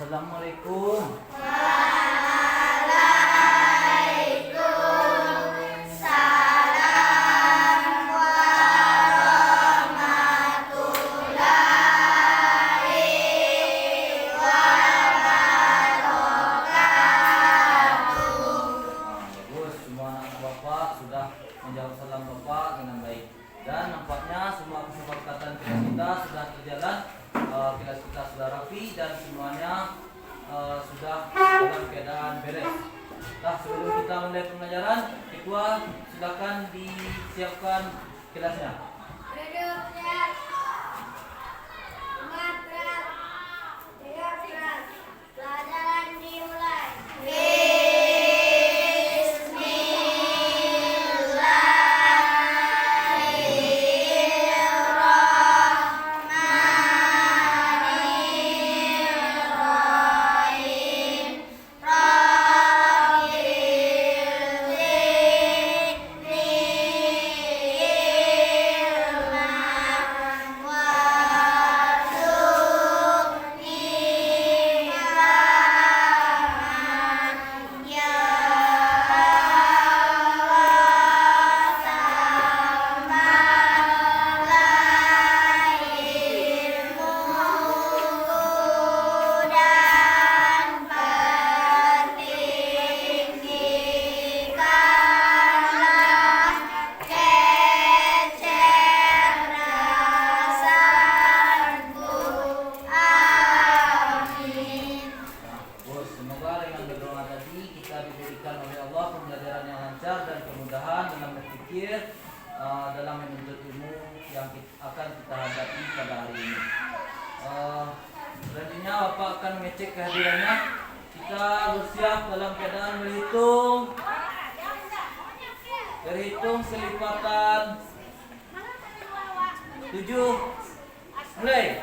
Assalamualaikum. Bagus, semua anak Bapak sudah menjawab salam Bapak dengan baik. Dan nampaknya semua kesepakatan kita sudah terjalan. Kelas kita sudah rapi dan semuanya sudah dalam keadaan beres. Nah, sebelum kita mulai pembelajaran, Ketua silakan disiapkan kelasnya. Pelajaran dimulai. Semoga dengan berdoa tadi kita diberikan oleh Allah pembelajaran yang lancar dan kemudahan dalam berpikir, dalam menuntut ilmu yang akan kita hadapi pada hari ini. Selanjutnya Bapak akan mengecek kehadirannya. Kita bersiap dalam keadaan berhitung selipatan 7. Mulai.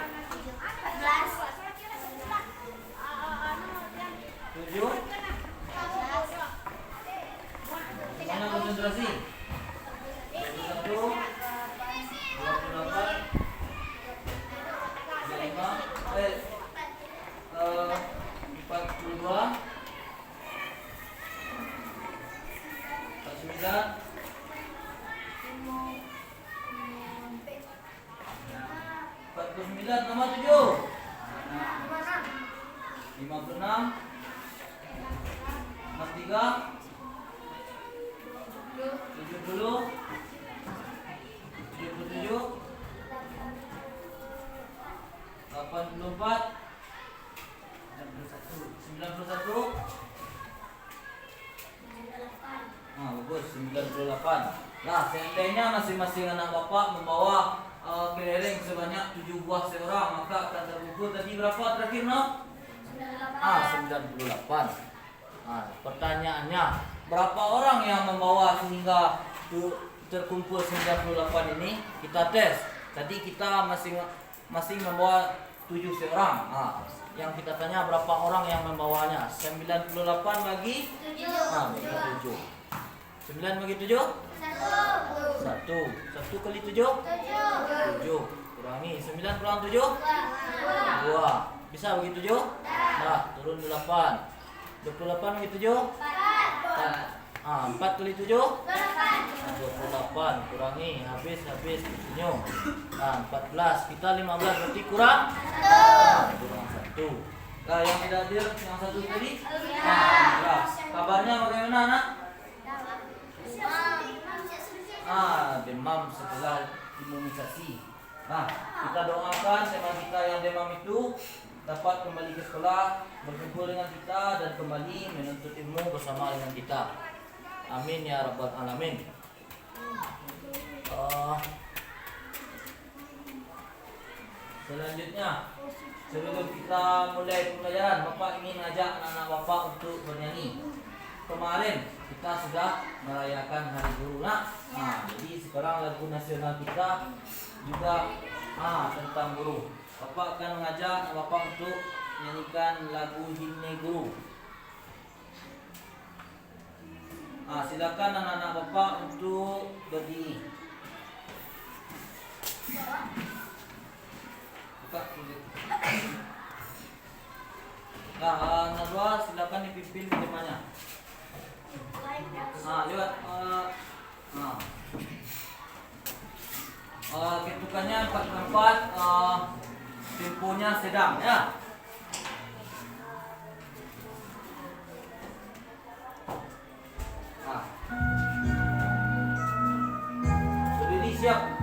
7. Semuanya konsentrasi. 21, 28, 42, 49, 49 nomor 7, 56, 63, 70, 77, 84, 91, bagus, 98. Nah, seandainya masing-masing anak Bapak membawa kelereng sebanyak 7 buah seorang, maka akan terkumpul tadi berapa terakhir, no? 98. Pertanyaannya, berapa orang yang membawa sehingga terkumpul 98 ini? Kita tes. Tadi kita masing-masing membawa 7 seorang. Yang kita tanya berapa orang yang membawanya? 98 bagi 7. 9 bagi 7? 1. 1 kali 7? 7. Kurangi 9 kurang 7? 2. Bisa bagi 7? Nah, turun 8. 28 bagi 7? 4 kali 7? 28. Kurangi, habis senyum. 14. Kita 15 berarti kurang 1. Nah, yang tidak hadir yang 1 tadi? Kabarnya bagaimana, anak? Demam setelah imunisasi. Nah, kita doakan teman kita yang demam itu dapat kembali ke sekolah, berkumpul dengan kita dan kembali menuntut ilmu bersama dengan kita. Amin ya rabbal alamin. Selanjutnya, sebelum kita mulai pembelajaran, Bapak ingin ngajak anak-anak Bapak untuk bernyanyi. Kemarin kita sudah merayakan Hari Guru. Jadi sekarang lagu nasional kita juga tentang guru. Bapak akan mengajak Bapak untuk menyanyikan lagu Himne Guru. Silakan anak-anak Bapak untuk berdiri. Buka kulit. Nah, Najwa silakan dipimpin temanya. Lewat ketukannya 4/4, temponya sedang ya. Berdiri siap.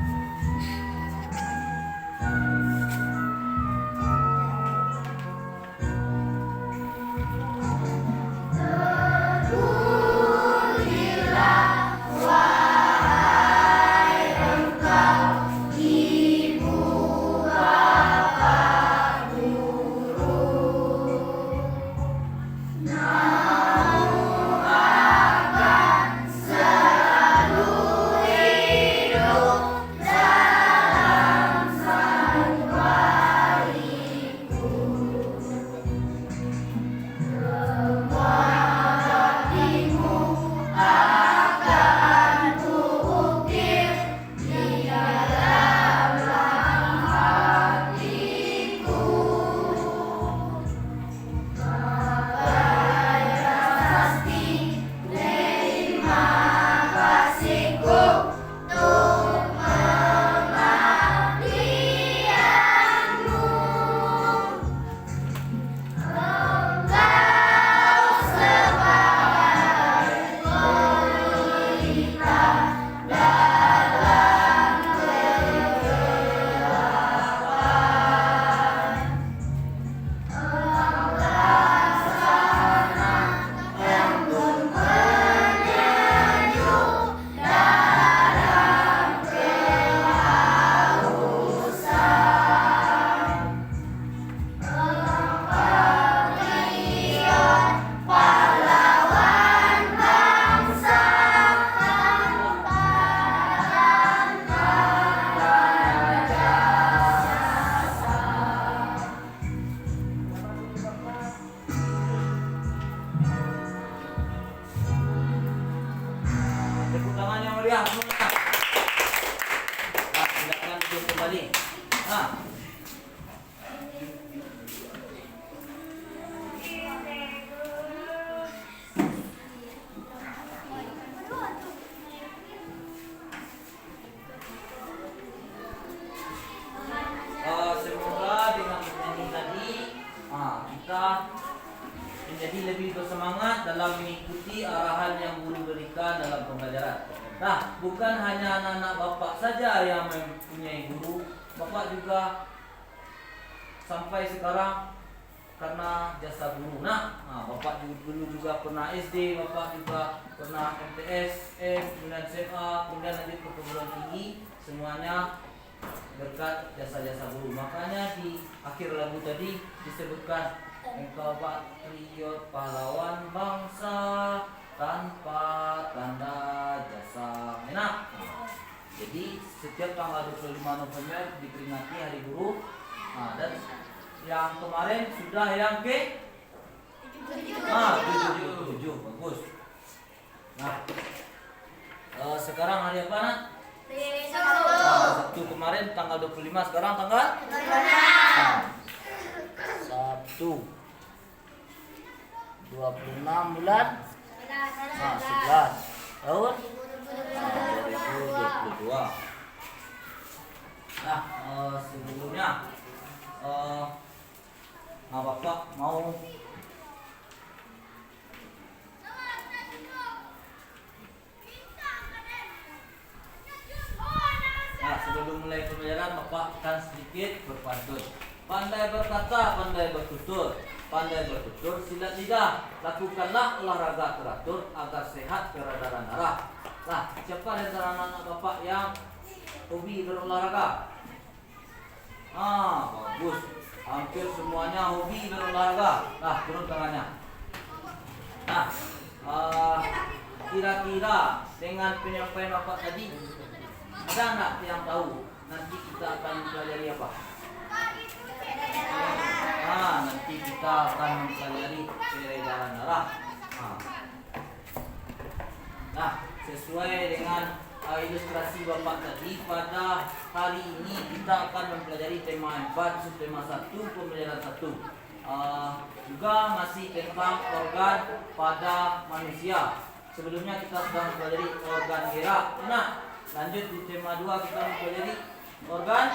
Tepuk tangan yang meriah semuanya. Silakan duduk kembali. Semoga dengan menyanyi tadi kita menjadi lebih bersemangat dalam mengikuti arahan yang guru berikan dalam pembelajaran. Nah, bukan hanya anak-anak bapak saja yang mempunyai guru, bapak juga sampai sekarang karena jasa guru. Bapak dulu juga pernah SD, bapak juga pernah MTS, kemudian SMA, kemudian lanjut ke perguruan tinggi, semuanya berkat jasa-jasa guru. Makanya di akhir lagu tadi disebutkan, engkau patriot pahlawan bangsa tanpa tanda jasa. Enak. Jadi setiap tanggal 25 November diperingati Hari Guru. Dan yang kemarin sudah yang ke 7. Bagus. Sekarang hari apa, Nak? Sabtu. Kemarin tanggal 25, sekarang tanggal 26. Sabtu 26 bulan 11 tahun 2022. Sebelumnya Bapak mau sebelum mulai pembelajaran, Bapak akan sedikit berpantun. Pandai berkata, pandai bertutur. Pandai bertutur, silat lidah. Lakukanlah olahraga teratur agar sehat peredaran darah. Siapa di antara anak-anak Bapak yang hobi berolahraga? Bagus. Hampir semuanya hobi berolahraga. Turun tangannya. Kira-kira dengan penyampaian Bapak tadi, ada anak yang tahu nanti kita akan mempelajari apa? Nanti kita akan mempelajari peredaran darah. Sesuai dengan ilustrasi Bapak tadi, pada hari ini kita akan mempelajari tema 4, subtema 1, pembelajaran 1. juga masih tentang organ pada manusia. Sebelumnya kita sudah mempelajari organ gerak. Nah, lanjut di tema 2 kita mempelajari organ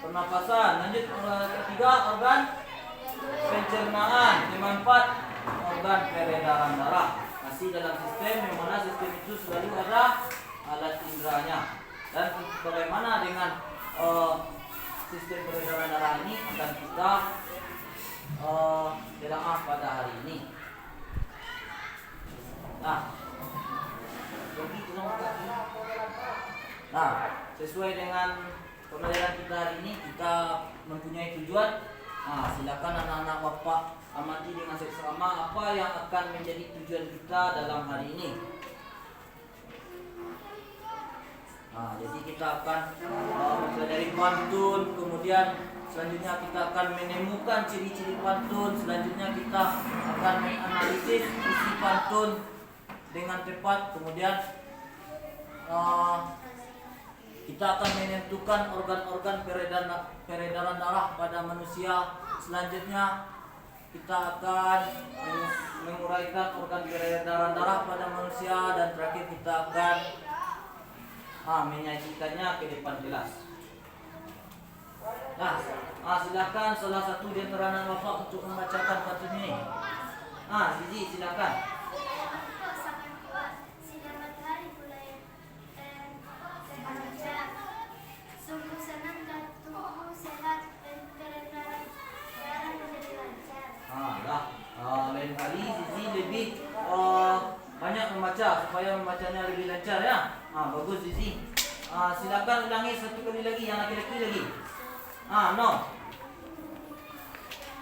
pernapasan. Lanjut ketiga organ pencernaan. Tema 4 organ peredaran darah. Masih dalam sistem yang mana sistem itu selalu ada alat inderanya. Dan bagaimana dengan sistem peredaran darah ini akan kita telaah pada hari ini. Nah, sesuai dengan pembelajaran kita hari ini, kita mempunyai tujuan. Nah, silakan anak-anak bapak amati dengan seksama apa yang akan menjadi tujuan kita dalam hari ini. Nah, jadi kita akan mempelajari pantun, kemudian selanjutnya kita akan menemukan ciri-ciri pantun, selanjutnya kita akan menganalisis isi pantun dengan tepat, kemudian kita akan menentukan organ-organ peredaran darah pada manusia. Selanjutnya kita akan menguraikan organ peredaran darah pada manusia, dan terakhir kita akan menyajikannya ke depan kelas. Nah, silakan salah satu di antara anak bapak untuk membacakan pantun ini. Zizi silakan. Sungguh senang dan tubuh sehat dan peredaran darah menjadi lancar. Lain kali Zizi lebih banyak membaca supaya membacanya lebih lancar ya. Bagus Zizi. Silakan ulangi satu kali lagi, yang laki-laki lagi. No.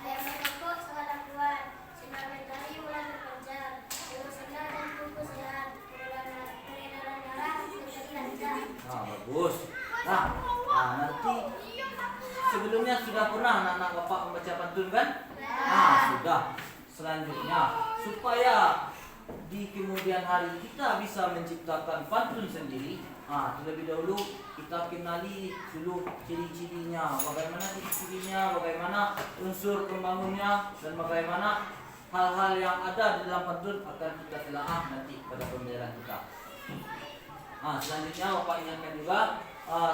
Ayam merokok sekolah keluar, sinar mentari bulan berpancar. Sungguh senang dan tubuh sehat, peredaran darah menjadi lancar. Bagus. Nanti sebelumnya sudah pernah anak-anak bapak membaca pantun kan? Sudah. Selanjutnya supaya di kemudian hari kita bisa menciptakan pantun sendiri, terlebih dahulu kita kenali dulu ciri-cirinya, bagaimana ciri-cirinya, bagaimana unsur pembangunnya, dan bagaimana hal-hal yang ada di dalam pantun akan kita telaah nanti pada pembelajaran kita. Selanjutnya bapak ingatkan juga,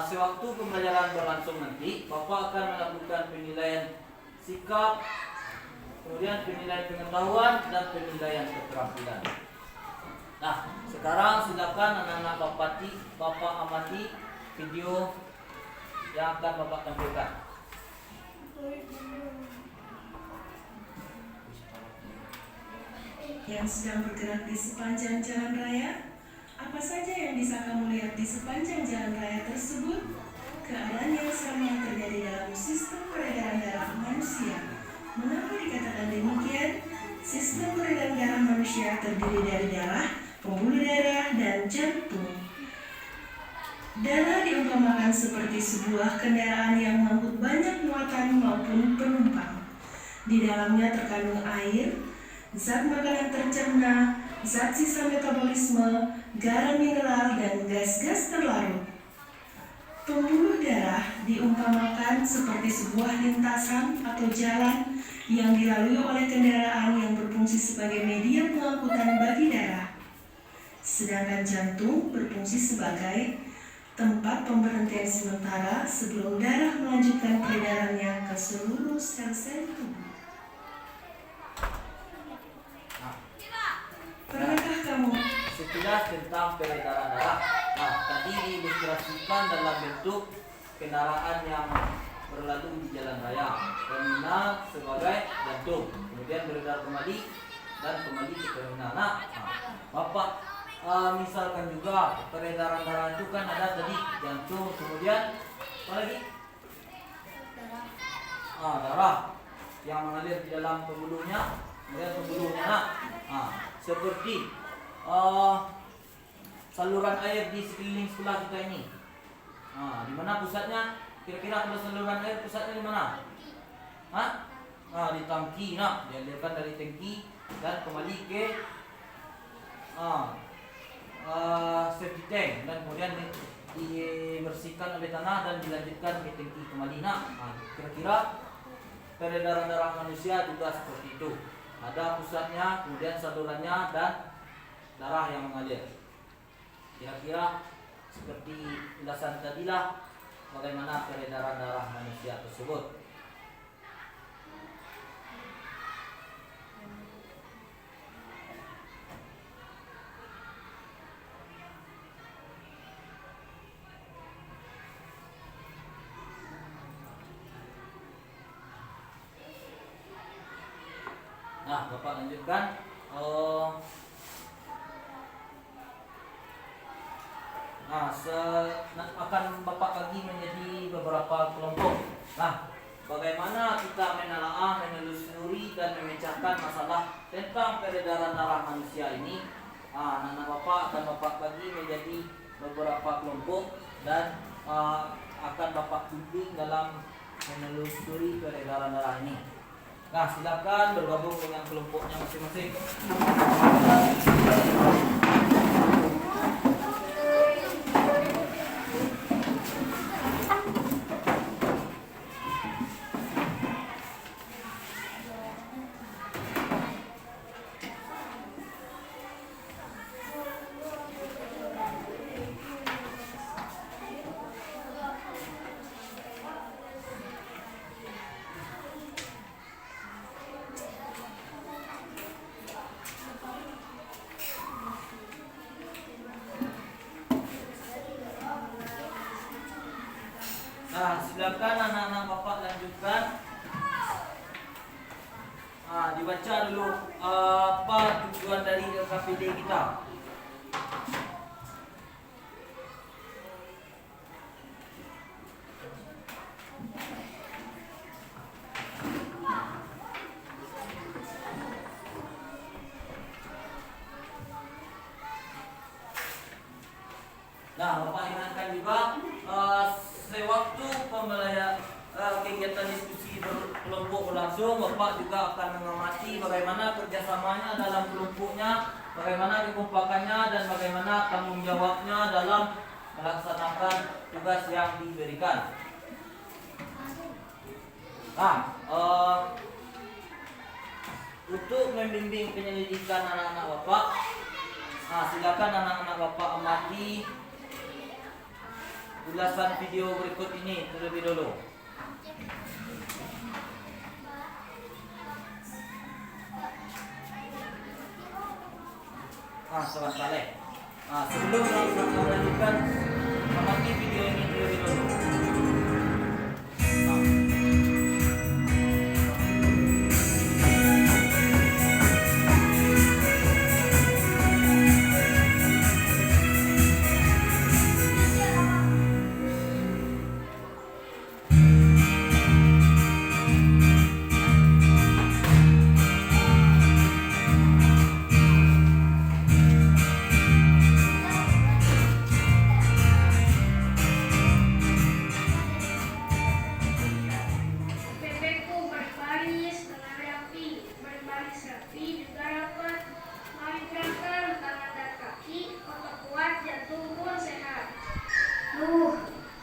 sewaktu pembelajaran berlangsung nanti, bapak akan melakukan penilaian sikap, kemudian penilaian pengetahuan, dan penilaian keterampilan. Sekarang silakan anak-anak bapak amati video yang akan bapak tampilkan. Yang sedang bergerak di sepanjang jalan raya, apa saja yang bisa kamu lihat di sepanjang jalan raya tersebut? Keadaan yang sama terjadi dalam sistem peredaran darah manusia. Mengapa dikatakan demikian? Sistem peredaran darah manusia terdiri dari darah, pembuluh darah, dan jantung. Darah diumpamakan seperti sebuah kendaraan yang mengangkut banyak muatan maupun penumpang. Di dalamnya terkandung air, zat makanan tercerna, zat sisa metabolisme, garam mineral, dan gas-gas terlarut. Pembuluh darah diumpamakan seperti sebuah lintasan atau jalan yang dilalui oleh kendaraan yang berfungsi sebagai media pengangkutan bagi darah. Sedangkan jantung berfungsi sebagai tempat pemberhentian sementara sebelum darah melanjutkan peredarannya ke seluruh sel-sel tubuh. Pernahkah kamu Sekilas tentang peredaran darah. Tadi diilustrasikan dalam bentuk kendaraan yang berlalu di jalan raya. Terminal sebagai jantung, kemudian beredar kembali dan kembali ke terminal. Bapak misalkan juga peredaran darah itu kan ada tadi jantung, kemudian apa lagi? Darah yang mengalir di dalam pembuluhnya, kemudian pembuluhnya seperti saluran air di sekeliling sekolah kita ini. Di mana pusatnya? Kira-kira kalau saluran air pusatnya di mana? Di tangki. Dialirkan dari tangki dan kembali ke safety tank, dan kemudian dibersihkan oleh tanah dan dilanjutkan ke tangki kembali. Kira-kira peredaran darah manusia juga seperti itu. Ada pusatnya, kemudian salurannya, dan darah yang mengalir. Kira-kira seperti ulasan tadilah bagaimana peredaran darah manusia tersebut. Nah, Bapak lanjutkan. Akan Bapak bagi menjadi beberapa kelompok. Nah, bagaimana kita menelaah, menelusuri, dan memecahkan masalah tentang peredaran darah manusia ini? Anak-anak Bapak akan Bapak bagi menjadi beberapa kelompok dan akan Bapak bimbing dalam menelusuri peredaran darah ini. Nah, silakan bergabung dengan kelompoknya masing-masing. Nah, silakan anak-anak Bapak lanjutkan. Dibaca dulu apa tujuan dari LKPD kita. Nah, Bapak ingatkan juga sewaktu kegiatan diskusi kelompok berlangsung, Bapak juga akan mengamati bagaimana kerjasamanya dalam kelompoknya, bagaimana kekompakannya, dan bagaimana tanggung jawabnya dalam melaksanakan tugas yang diberikan. Nah, untuk membimbing penyelidikan anak-anak Bapak, silakan anak-anak Bapak amati ulasan video berikut ini terlebih dulu. Sobat Saleh. Sebelum melanjutkan, amati video ini terlebih dulu.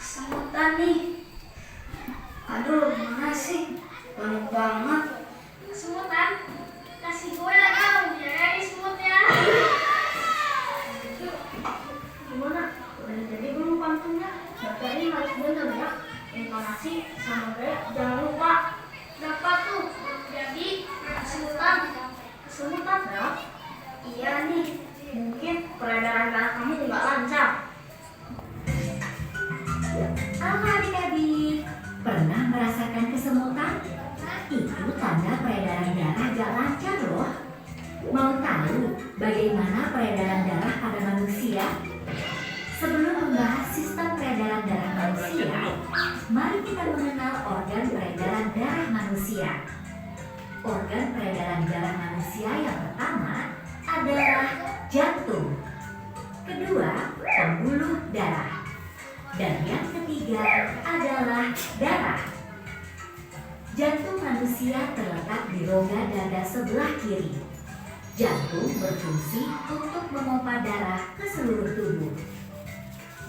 Kesemutan nih. Aduh, mana sih? Banyak banget. Kesemutan? Kasih gue lah dong, biar semutnya. Gimana? Udah jadi belum pantunnya? Baterainya harus bener ya. Intonasi sama gaya jangan lupa. Dapat tuh, jadi kesemutan. Kesemutan ya? Iya nih, mungkin peredaran darah kamu nggak lancar. Halo adik-adik, pernah merasakan kesemutan? Itu tanda peredaran darah gak lancar loh. Mau tahu bagaimana peredaran darah pada manusia? Sebelum membahas sistem peredaran darah manusia, mari kita mengenal organ peredaran darah manusia. Organ peredaran darah manusia yang pertama adalah jantung. Kedua, pembuluh darah. Dan yang ketiga adalah darah. Jantung manusia terletak di rongga dada sebelah kiri. Jantung berfungsi untuk memompa darah ke seluruh tubuh.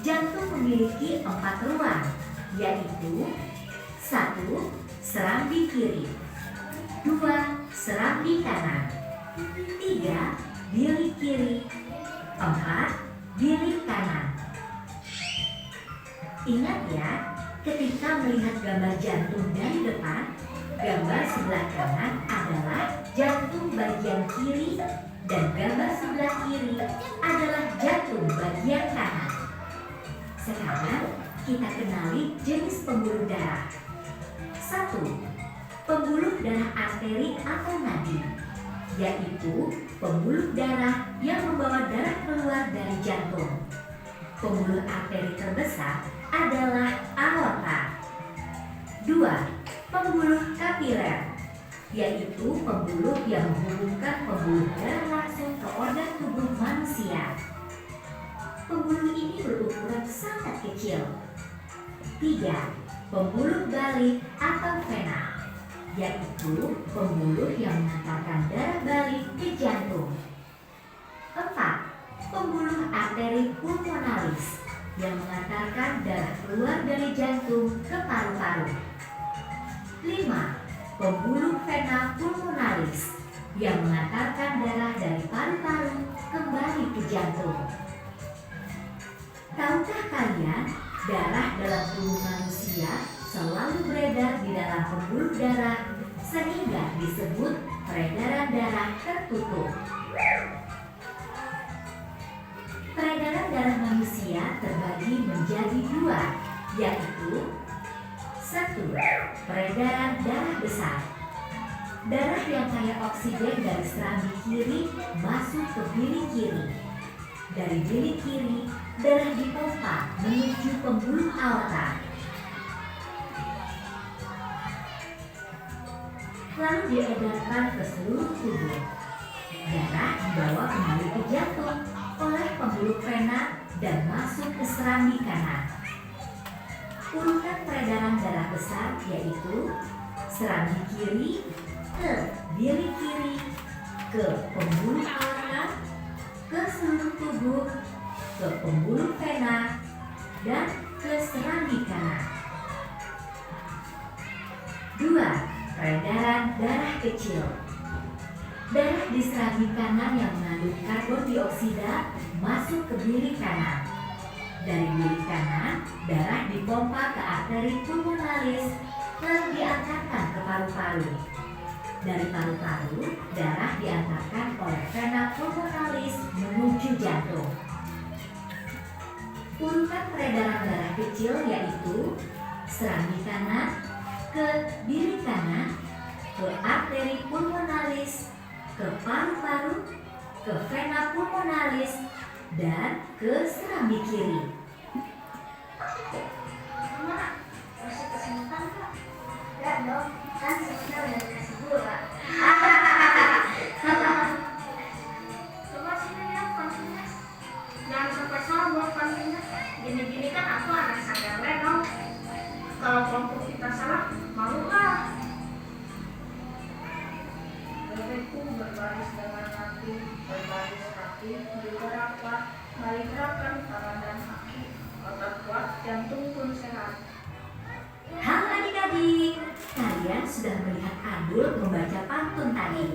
Jantung memiliki 4 ruang, yaitu 1. serambi kiri. 2. Serambi kanan. 3. Bilik kiri. 4. Bilik kanan. Ingat ya, ketika melihat gambar jantung dari depan, gambar sebelah kanan adalah jantung bagian kiri dan gambar sebelah kiri adalah jantung bagian kanan. Sekarang kita kenali jenis pembuluh darah. 1. Pembuluh darah arteri atau nadi, yaitu pembuluh darah yang membawa darah keluar dari jantung. Pembuluh arteri terbesar adalah aorta. 2. Pembuluh kapiler, yaitu pembuluh yang menghubungkan pembuluh darah langsung ke organ tubuh manusia. Pembuluh ini berukuran sangat kecil. 3. Pembuluh balik atau vena, yaitu pembuluh yang mengantarkan darah balik ke jantung. 4. Pembuluh arteri pulmonalis yang mengantarkan darah keluar dari jantung ke paru-paru. 5. Pembuluh vena pulmonalis yang mengantarkan darah dari paru-paru kembali ke jantung. Tahukah kalian, darah dalam tubuh manusia selalu beredar di dalam pembuluh darah sehingga disebut peredaran darah tertutup. Peredaran darah manusia terbagi menjadi 2, yaitu 1. Peredaran darah besar. Darah yang kaya oksigen dari serambi kiri masuk ke bilik kiri. Dari bilik kiri, darah dipompa menuju pembuluh aorta. Lalu diedarkan ke seluruh tubuh. Darah dibawa kembali ke jantung oleh pembuluh vena dan masuk ke serambi kanan. Urutan peredaran darah besar yaitu serambi kiri ke bilik kiri, ke pembuluh aorta, ke seluruh tubuh, ke pembuluh vena, dan ke serambi kanan. 2. Peredaran darah kecil. Darah di serambi kanan yang mengandung karbon dioksida masuk ke bilik kanan. Dari bilik kanan, darah dipompa ke arteri pulmonalis lalu diantarkan ke paru-paru. Dari paru-paru, darah diantarkan oleh vena pulmonalis menuju jantung. Urutan peredaran darah kecil yaitu serambi kanan, ke bilik kanan, ke arteri pulmonalis, ke paru-paru, ke vena pulmonalis, dan ke serambi kiri. Mama, masih kesempatan Kak? Enggak dong, kan sebentar udah dikasih dulu Kak. Coba sini ya pantunnya. Jangan sampai salah buat pantunnya. Gini-gini kan aku anak sadar dong. Kalau kelompok kita salah, malu lah. Bebeku berbaris dengan hati, berbaris hati juga rapat, mari gerakan tangan dan kaki, otot kuat, jantung pun sehat. Halo adik-adik, kalian sudah melihat Adul membaca pantun tadi.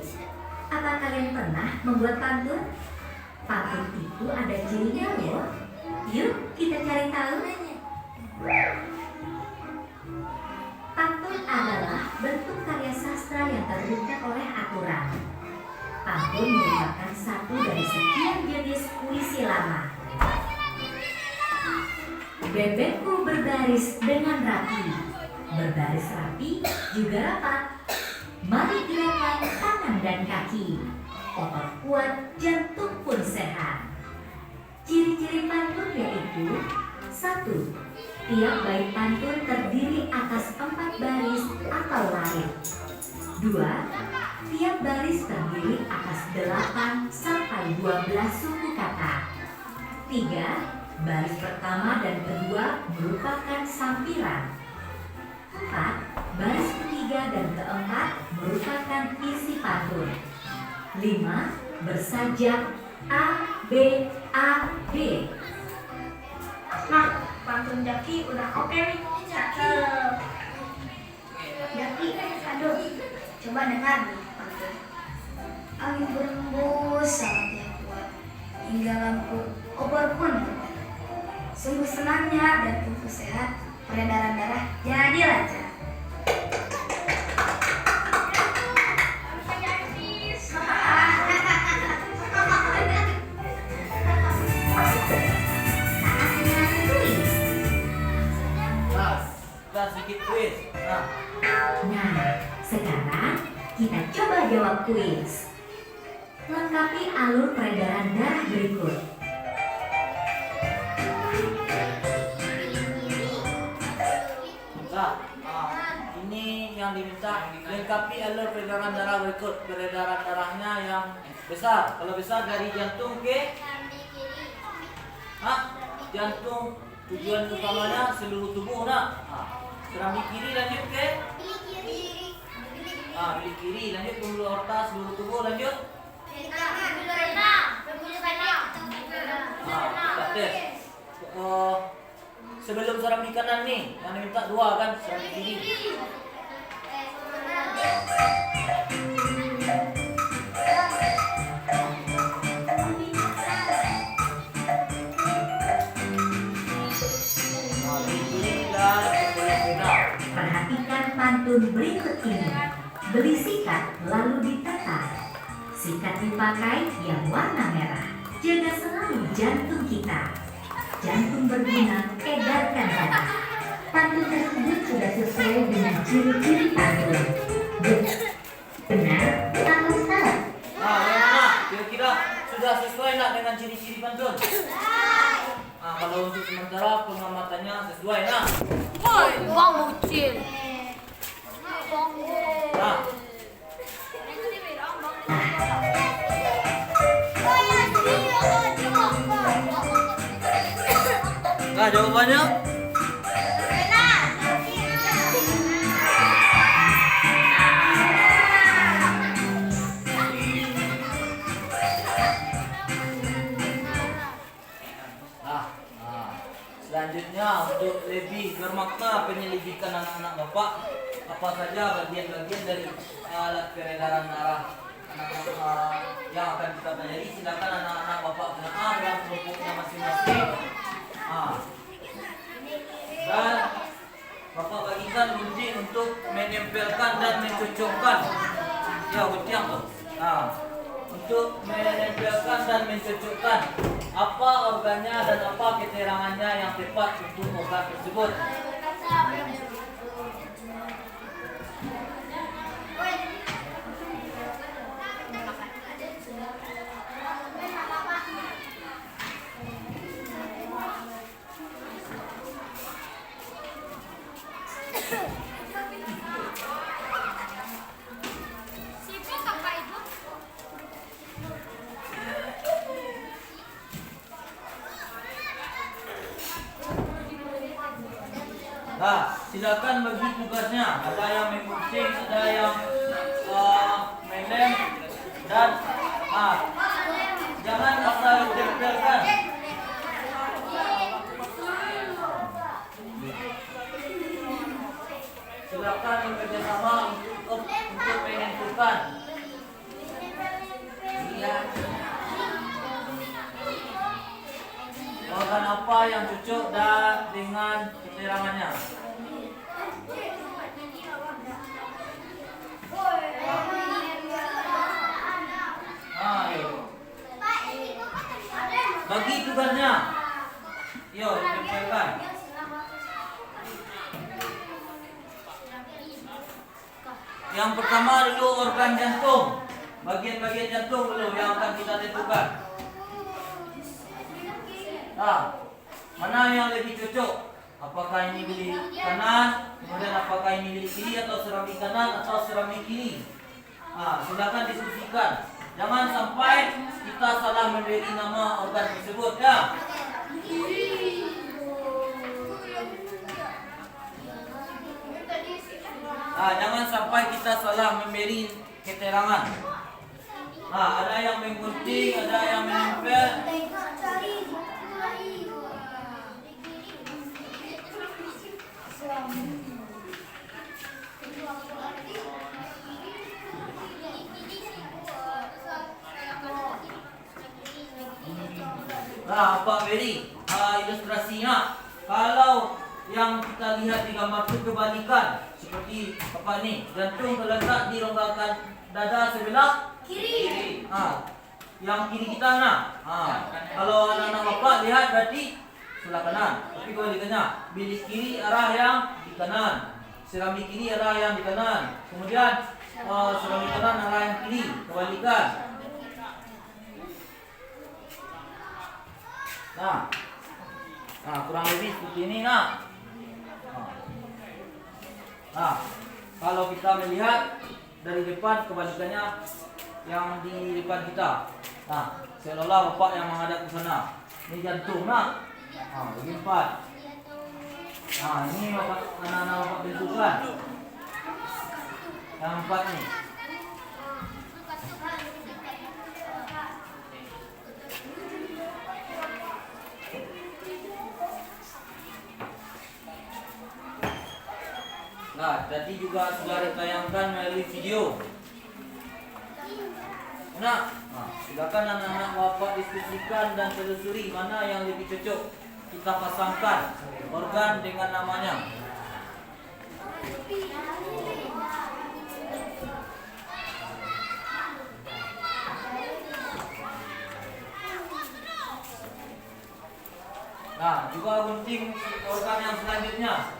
Apa kalian pernah membuat pantun? Pantun itu ada cirinya loh. Yuk kita cari tahu. Pantun adalah bentuk karya sastra yang terbuka oleh aturan. Pantun merupakan satu dari sekian jenis puisi lama. Bebekku berbaris dengan rapi, berbaris rapi juga rapat. Mari gerakan tangan dan kaki, otot kuat, jantung pun sehat. Ciri-ciri pantun yaitu 1. Tiap bait pantun terdiri atas 4 baris atau lain. 2. Tiap baris terdiri atas 8 sampai 12 suku kata. 3. Baris pertama dan kedua merupakan sampiran. 4. Baris ketiga dan keempat merupakan isi pantun. 5. Bersajak A, B, A, B. Nah, pantun Jaki udah oke nih. Cakep. Jaki, Coba dengar nih pantun. Angin berembus sangat yang kuat, hingga lampu obor pun berubah. Sungguh senangnya dan tubuh sehat, peredaran darah jadi lancar. Nah, kita sedikit kuis. Nah, Nah, sekarang kita coba jawab kuis. Lengkapi alur peredaran darah berikut. ini yang diminta lengkapi alur peredaran darah berikut. Peredaran darahnya yang besar. Kalau besar dari jantung ke jantung, tujuan utamanya seluruh tubuh. Serambi kiri lanjut ke bilik kiri, lanjut pembuluh aorta seluruh tubuh, lanjut kita tes. Sebelum serambi kanan nih yang diminta 2 kan, serambi kiri. Perhatikan pantun berikut ini. Beli sikat lalu ditata. Sikat dipakai yang warna merah. Jaga selalu jantung kita. Jantung berguna, edarkan darah. Pantun tersebut sudah sesuai dengan ciri-ciri pantun. Benar atau salah? Bagaimana? Kira-kira sudah sesuai nak dengan ciri-ciri pantun? Kalau untuk sementara pengamatannya sesuai nak. Woi, bang bocil. Nah, jawabannya? Selanjutnya untuk lebih bermakna penyelidikan anak-anak Bapak, apa saja bagian-bagian dari alat peredaran darah anak-anak yang akan kita pelajari, silakan anak-anak Bapak kenal dalam kelompoknya masing-masing. Dan Bapak bagikan gunting untuk menempelkan dan mencocokkan. Ya, gunting tuh. Untuk menempelkan dan mencocokkan apa organnya dan apa keterangannya yang tepat untuk organ tersebut. Silakan bagi tugasnya. Ada yang menggunting, ada yang melem, dan jangan asal tempelkan. Silakan bekerjasama untuk menentukan. Organ apa yang cocok dan dengan keterangannya. Bagi tugasnya. Yo, tempelkan. Yang pertama dulu organ jantung. Bagian-bagian jantung dulu yang akan kita tentukan. Mana yang lebih cocok? Apakah ini bilik kanan, kemudian apakah ini bilik kiri, atau serambi kanan atau serambi kiri? Silakan diskusikan. Jangan sampai kita salah memberi nama organ tersebut, ya. Jangan sampai kita salah memberi keterangan. Ada yang menggunting, ada yang menempel. Nah, Pak Beri, ilustrasinya kalau yang kita lihat di gambar itu kebalikan seperti apa nih, jantung terletak di ronggakan dada sebelah kiri. Yang kiri kita kalau anak-anak bapak lihat berarti sebelah kanan, tapi kebalikannya, bilis kiri arah yang di kanan, serambi kiri arah yang di kanan, kemudian serambi kanan arah yang kiri, kebalikan. Nah, kurang lebih seperti ini Nah, kalau kita melihat dari depan, kebalikannya yang di depan kita. Nah, seolah-olah bapak yang menghadap ke sana. Ini jantung bagi 4. Ini bapak, anak-anak bapak bentukan. Yang 4 nih. Nah, tadi juga sudah ditayangkan melalui video. Silakan anak-anak bapak diskusikan dan telusuri mana yang lebih cocok kita pasangkan organ dengan namanya. Nah, juga penting organ yang selanjutnya.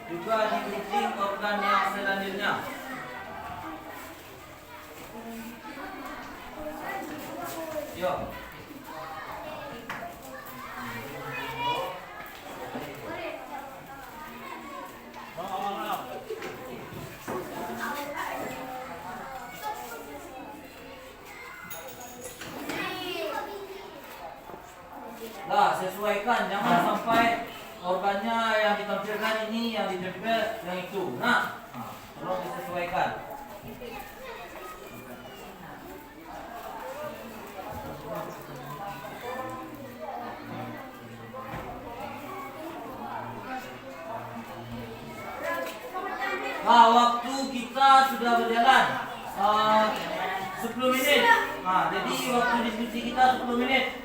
Juga digunting organ yang selanjutnya. Yuk. Nah, sesuaikan, jangan sampai organnya yang ditampilkan ini yang ditempel yang itu. Tolong disesuaikan. Waktu kita sudah berjalan 10 menit. Jadi waktu diskusi kita 10 menit.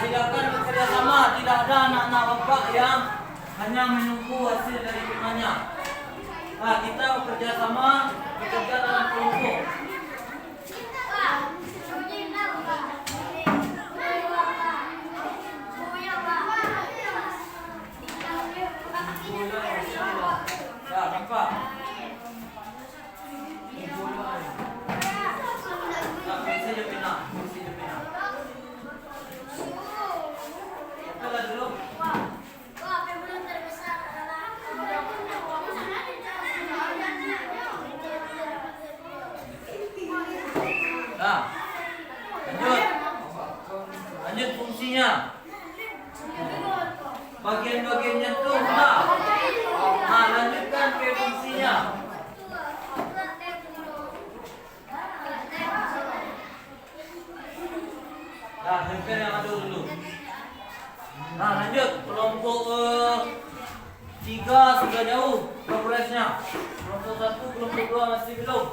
Silakan bekerja sama, tidak ada anak-anak bapak yang hanya menunggu hasil dari firmannya. Kita bekerja sama, bekerja dalam kelompok. Nampak? Bisa je pindah. Dulu. Lanjut fungsinya. Bagian-bagian jantung lanjutkan ke fungsinya. Tempel yang ada dulu. Lanjut kelompok 3 sudah jauh progresnya. Kelompok 1, kelompok 2 masih belum.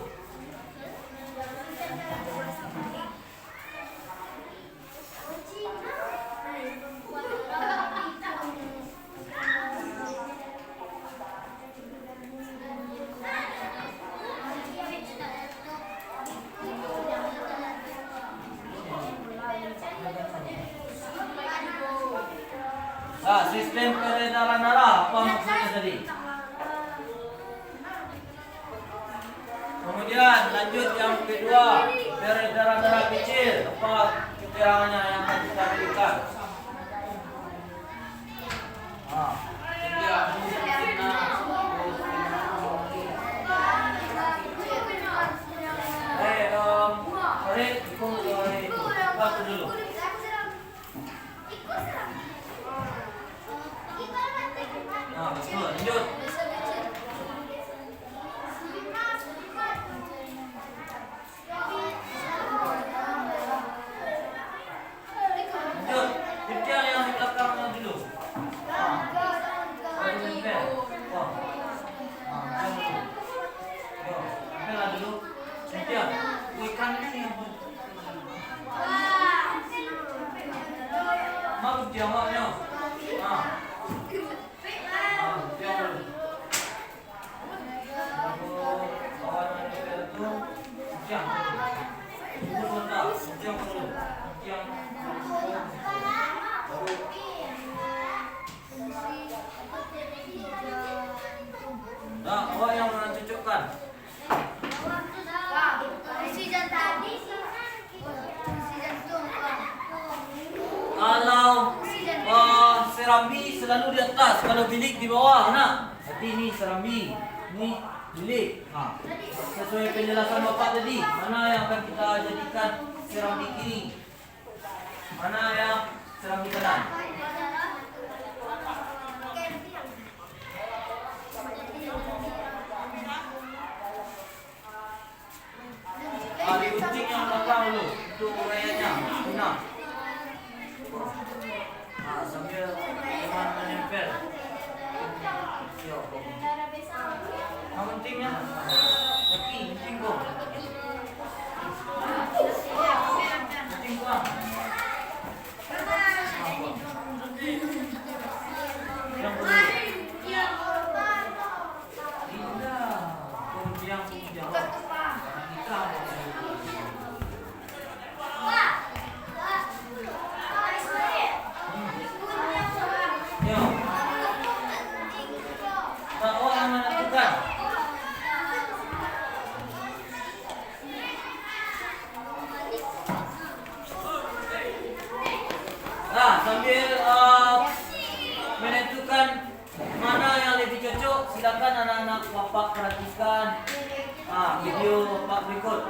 Sistem peredaran darah, apa maksudnya tadi? Kemudian lanjut yang kedua, peredaran darah kecil, apa keterangannya yang akan kita berikan? Tiang maknya. Ah. Tiang dulu. Kawan nempel itu tiang. Tunggu sebentar. Tiang dulu. Tiang. Nah, awak yang menunjukkan. Kalau serambi selalu di atas, kalau bilik di bawah, nah. Jadi ini serambi, ini bilik. Nah, sesuai penjelasan Bapak tadi, mana yang akan kita jadikan serambi kiri, mana yang serambi kanan. Digunting yang belakang dulu, itu uraiannya, guna. Nah, sambil teman menempel. Yang pentingnya, kaki, penting kok. Penting kok. Yang boleh. Tidak, yang jawab. Kita. Nah, sambil menentukan mana yang lebih cocok, silakan anak-anak Bapak perhatikan video Bapak berikut.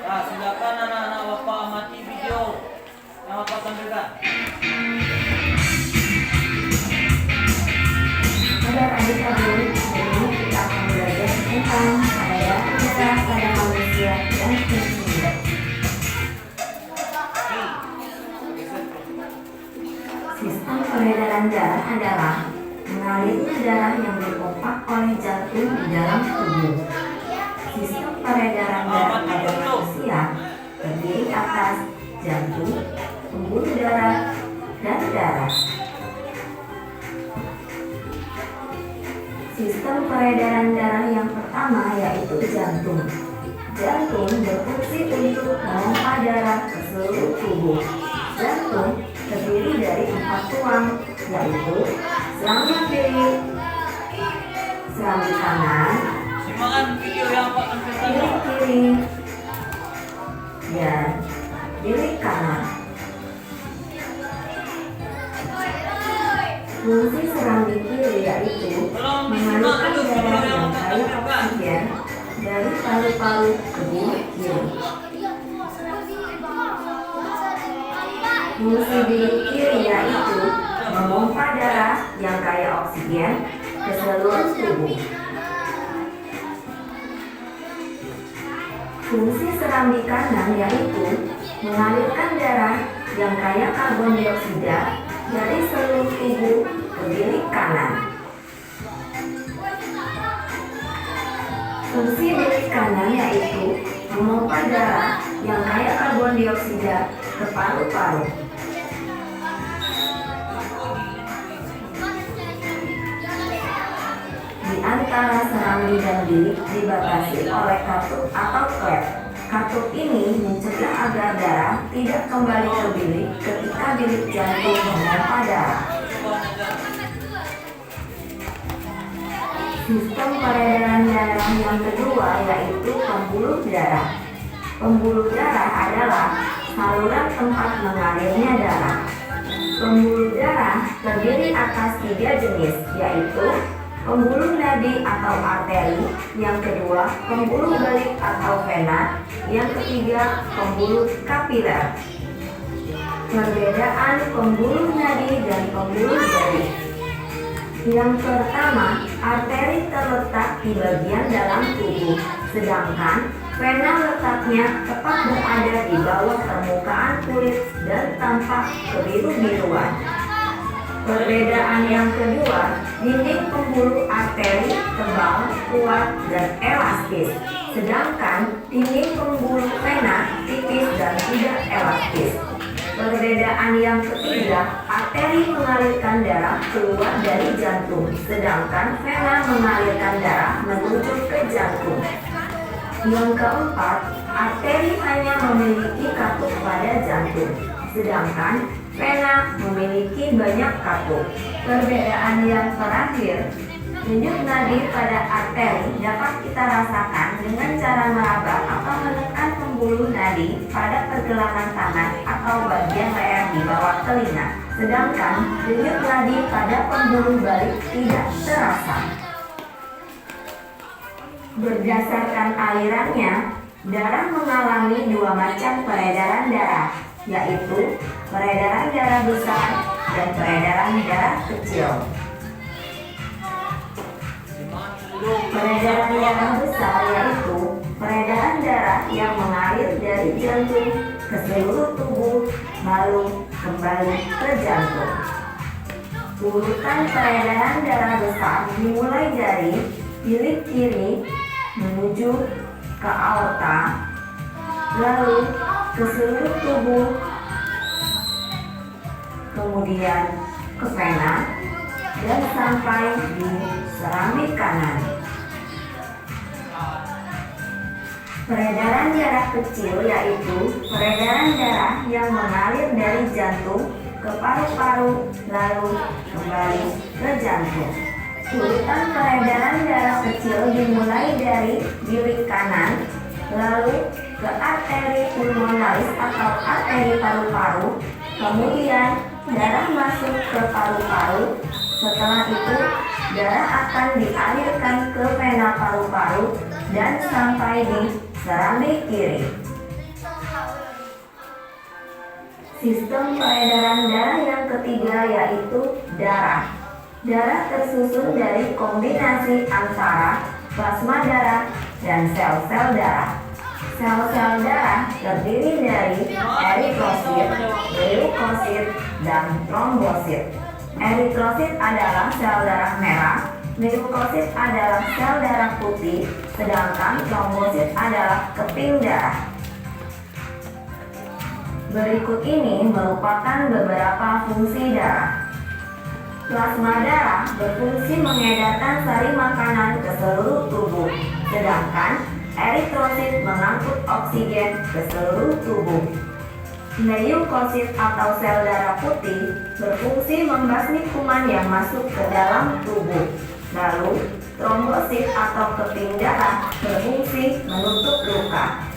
Nah, silakan anak-anak Bapak amati video yang Bapak tampilkan. Adik-adik, hari ini kita akan belajar tentang peredaran darah pada manusia dan kucing. Sistem peredaran darah adalah mengalirnya darah yang dipompa oleh jantung di dalam tubuh. Sistem peredaran darah pada manusia terdiri atas jantung, pembuluh darah, dan darah. Sistem peredaran darah yang pertama yaitu jantung. Jantung berfungsi untuk memompa darah ke seluruh tubuh. Jantung terdiri dari 4 tulang, yaitu serambi kiri, serambi kanan, Simakan video yang Bapak tampilkan. bilik kiri, dan bilik kanan. Fungsi serambi kiri yaitu mengalirkan darah yang kaya oksigen dari paru-paru ke bilik kiri. Fungsi bilik kiri yaitu memompa darah yang kaya oksigen ke seluruh tubuh. Fungsi serambi kanan yaitu mengalirkan darah yang kaya karbon dioksida dari seluruh tubuh ke bilik kanan. Fungsi bilik kanan yaitu memompa darah yang kaya karbon dioksida ke paru-paru. Di antara serambi dan bilik dibatasi oleh katup atau klep. Katup ini mencegah agar darah tidak kembali ke bilik ketika bilik jantung memompa darah. Sistem peredaran darah yang kedua yaitu pembuluh darah. Pembuluh darah adalah saluran tempat mengalirnya darah. Pembuluh darah terdiri atas 3 jenis, yaitu pembuluh nadi atau arteri, yang kedua pembuluh belik atau vena, yang ketiga pembuluh kapiler. Perbedaan pembuluh nadi dan pembuluh belik. Yang pertama, arteri terletak di bagian dalam tubuh, sedangkan vena letaknya tepat berada di bawah permukaan kulit dan tampak kebiru-biruan. Perbedaan yang kedua, dinding pembuluh arteri tebal, kuat, dan elastis. Sedangkan dinding pembuluh vena tipis dan tidak elastis. Perbedaan yang ketiga, arteri mengalirkan darah keluar dari jantung, sedangkan vena mengalirkan darah menuju ke jantung. Yang keempat, arteri hanya memiliki katup pada jantung, sedangkan vena memiliki banyak katup. Perbedaan yang terakhir, denyut nadi pada arteri dapat kita rasakan dengan cara meraba atau menekan pembuluh nadi pada pergelangan tangan atau bagian leher di bawah telinga. Sedangkan denyut nadi pada pembuluh balik tidak terasa. Berdasarkan alirannya, darah mengalami dua macam peredaran darah, yaitu peredaran darah besar dan peredaran darah kecil. Peredaran darah besar yaitu peredaran darah yang mengalir dari jantung ke seluruh tubuh lalu kembali ke jantung. Urutan peredaran darah besar dimulai dari bilik kiri menuju ke aorta, lalu ke seluruh tubuh, kemudian ke vena, dan sampai di seramik kanan. Peredaran darah kecil yaitu peredaran darah yang mengalir dari jantung ke paru-paru lalu kembali ke jantung. Urutan peredaran darah kecil dimulai dari bilik kanan, lalu ke arteri pulmonalis atau arteri paru-paru, kemudian darah masuk ke paru-paru. Setelah itu, darah akan dialirkan ke vena paru-paru dan sampai di seramik kiri. Sistem peredaran darah yang ketiga yaitu darah. Darah tersusun dari kombinasi antara plasma darah dan sel-sel darah. Sel-sel darah terdiri dari eritrosit, leukosit, dan trombosit. Eritrosit adalah sel darah merah, leukosit adalah sel darah putih, sedangkan trombosit adalah keping darah. Berikut ini merupakan beberapa fungsi darah. Plasma darah berfungsi mengedarkan sari makanan ke seluruh tubuh, sedangkan eritrosit mengangkut oksigen ke seluruh tubuh. Leukosit atau sel darah putih berfungsi membasmi kuman yang masuk ke dalam tubuh. Lalu, trombosit atau keping darah berfungsi menutup luka.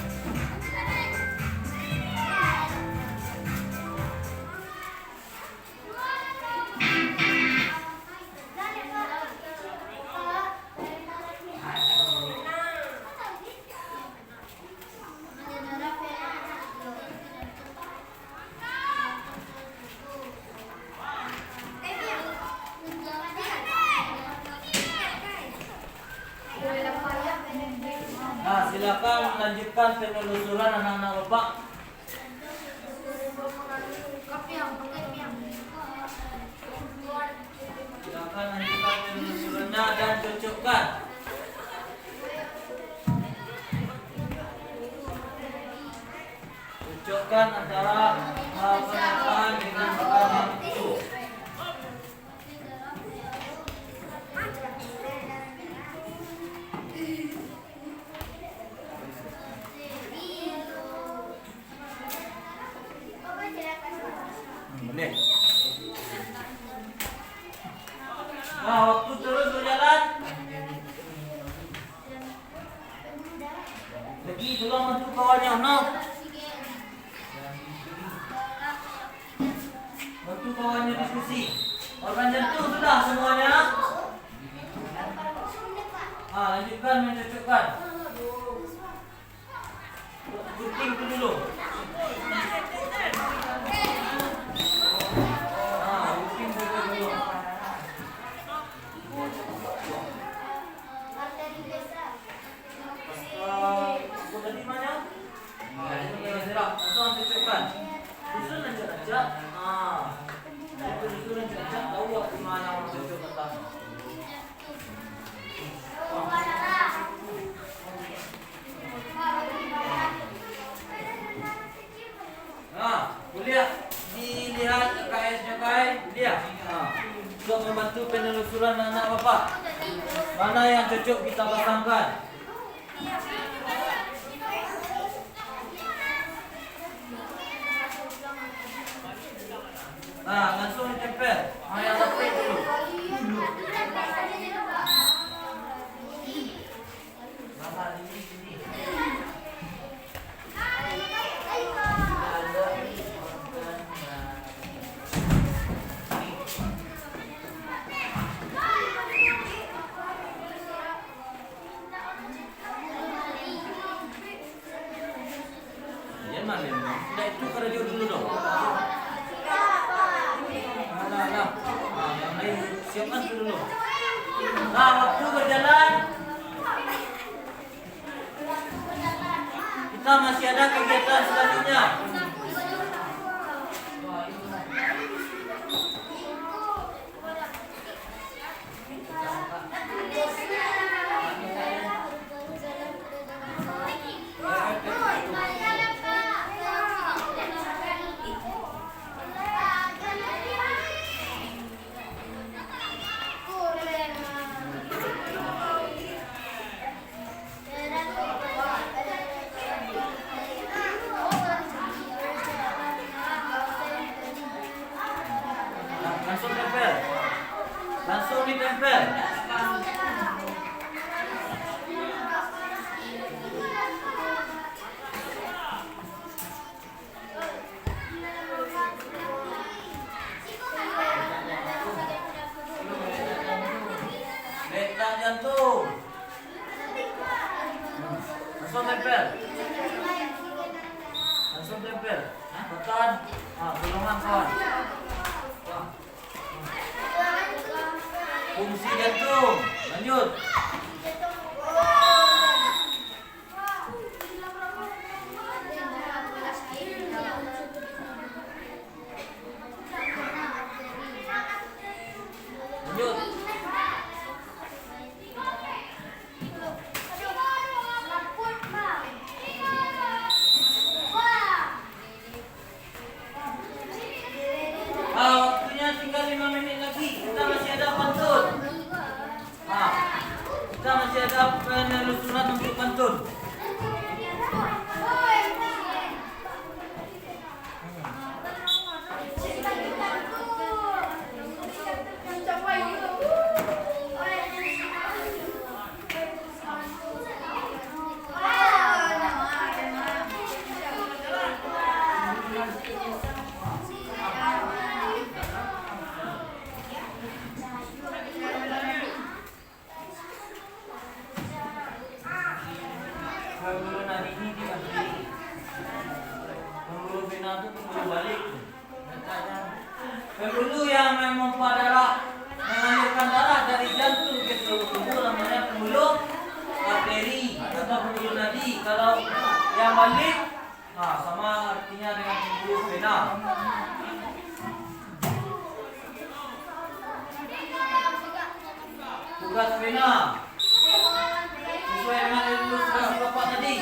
Nah, silakan lanjutkan penelusuran anak-anak Bapak. Silakan lanjutkan penelusurannya dan cocokkan. Cocokkan antara pernyataan dengan perkataan itu. Boleh. Nah, waktu terus berjalan. Lagi tolong bantu kawannya, nah. Bantu kawannya diskusi. Organ jantung sudah semuanya. Lanjutkan mencocokkan. Gunting itu dulu. Susun aja. Susun aja. Tahu Mana yang cocok kita pasangkan? Nah, langsung ditempel. Yang lepas dulu. Jangan main. Tidak itu kerja dulu dong. Nah, yang lain siapkan dulu. Nah, waktu berjalan. Kita masih ada kegiatan selanjutnya. Langsung tempel. Langsung ditempel. Letak jantung. Langsung tempel. Langsung tempel. Tekan. Golongan kawan. Fungsi jantung. Lanjut. Lanjut. Waktunya tinggal 5 menit lagi. Kita masih ada pantun. Kita masih ada penelusuran untuk pantun. Pembuluh nadi ini dibagi. Pembuluh vena itu pembuluh balik. Pembuluh yang memompa darah, mengalirkan darah dari jantung ke seluruh tubuh namanya pembuluh arteri atau pembuluh nadi. Kalau yang balik, sama artinya dengan pembuluh vena. Tugas vena sesuai dengan ilustrasi Bapak tadi.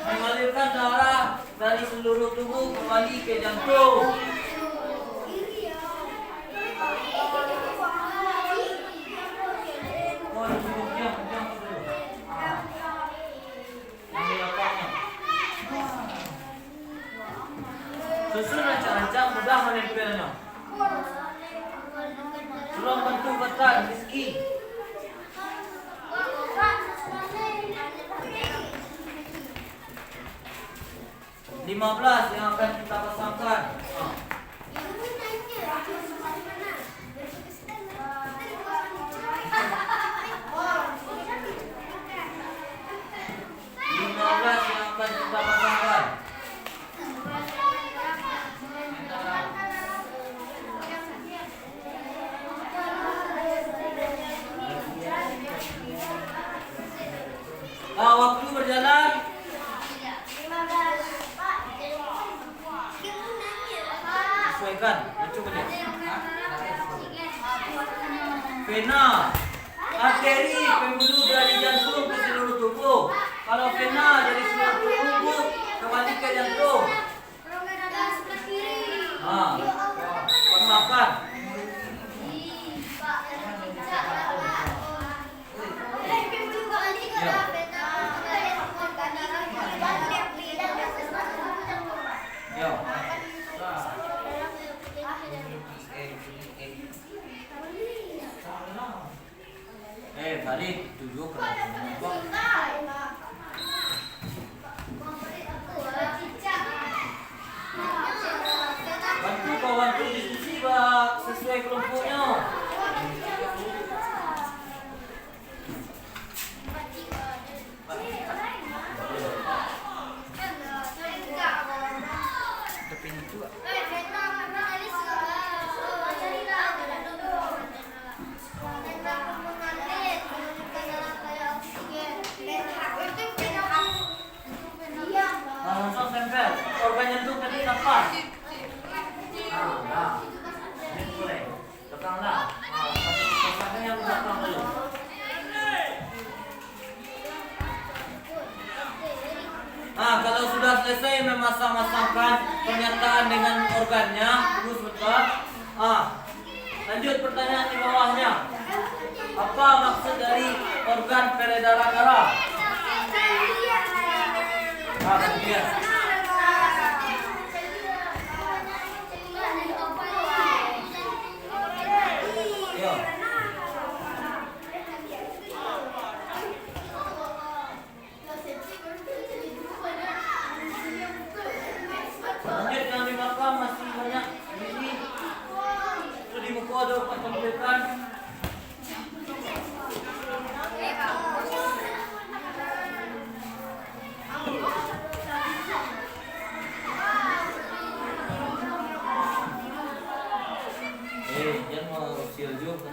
Mengalirkan darah dari seluruh tubuh kembali ke jantung. Diam dulu. Ini apanya? Susun rancang-rancang mudah menempelnya. Tolong bantu Bapak Rizky. 15 yang akan kita pasangkan. Waktu berjalan. Sesuaikan. Coba lihat. Vena, arteri, pembuluh dari jantung ke seluruh tubuh. Kalau vena dari seluruh tubuh kembali ke jantung. Pasangkan. sudah selesai memasang-masangkan pernyataan dengan organnya, tunggu sebentar. Lanjut pertanyaan di bawahnya. Apa maksud dari organ peredaran darah? Kemudian. Yo. Lanjut yang dimakan masih banyak di sini. Itu di buku ada tampilkan. Jangan mau sial juga.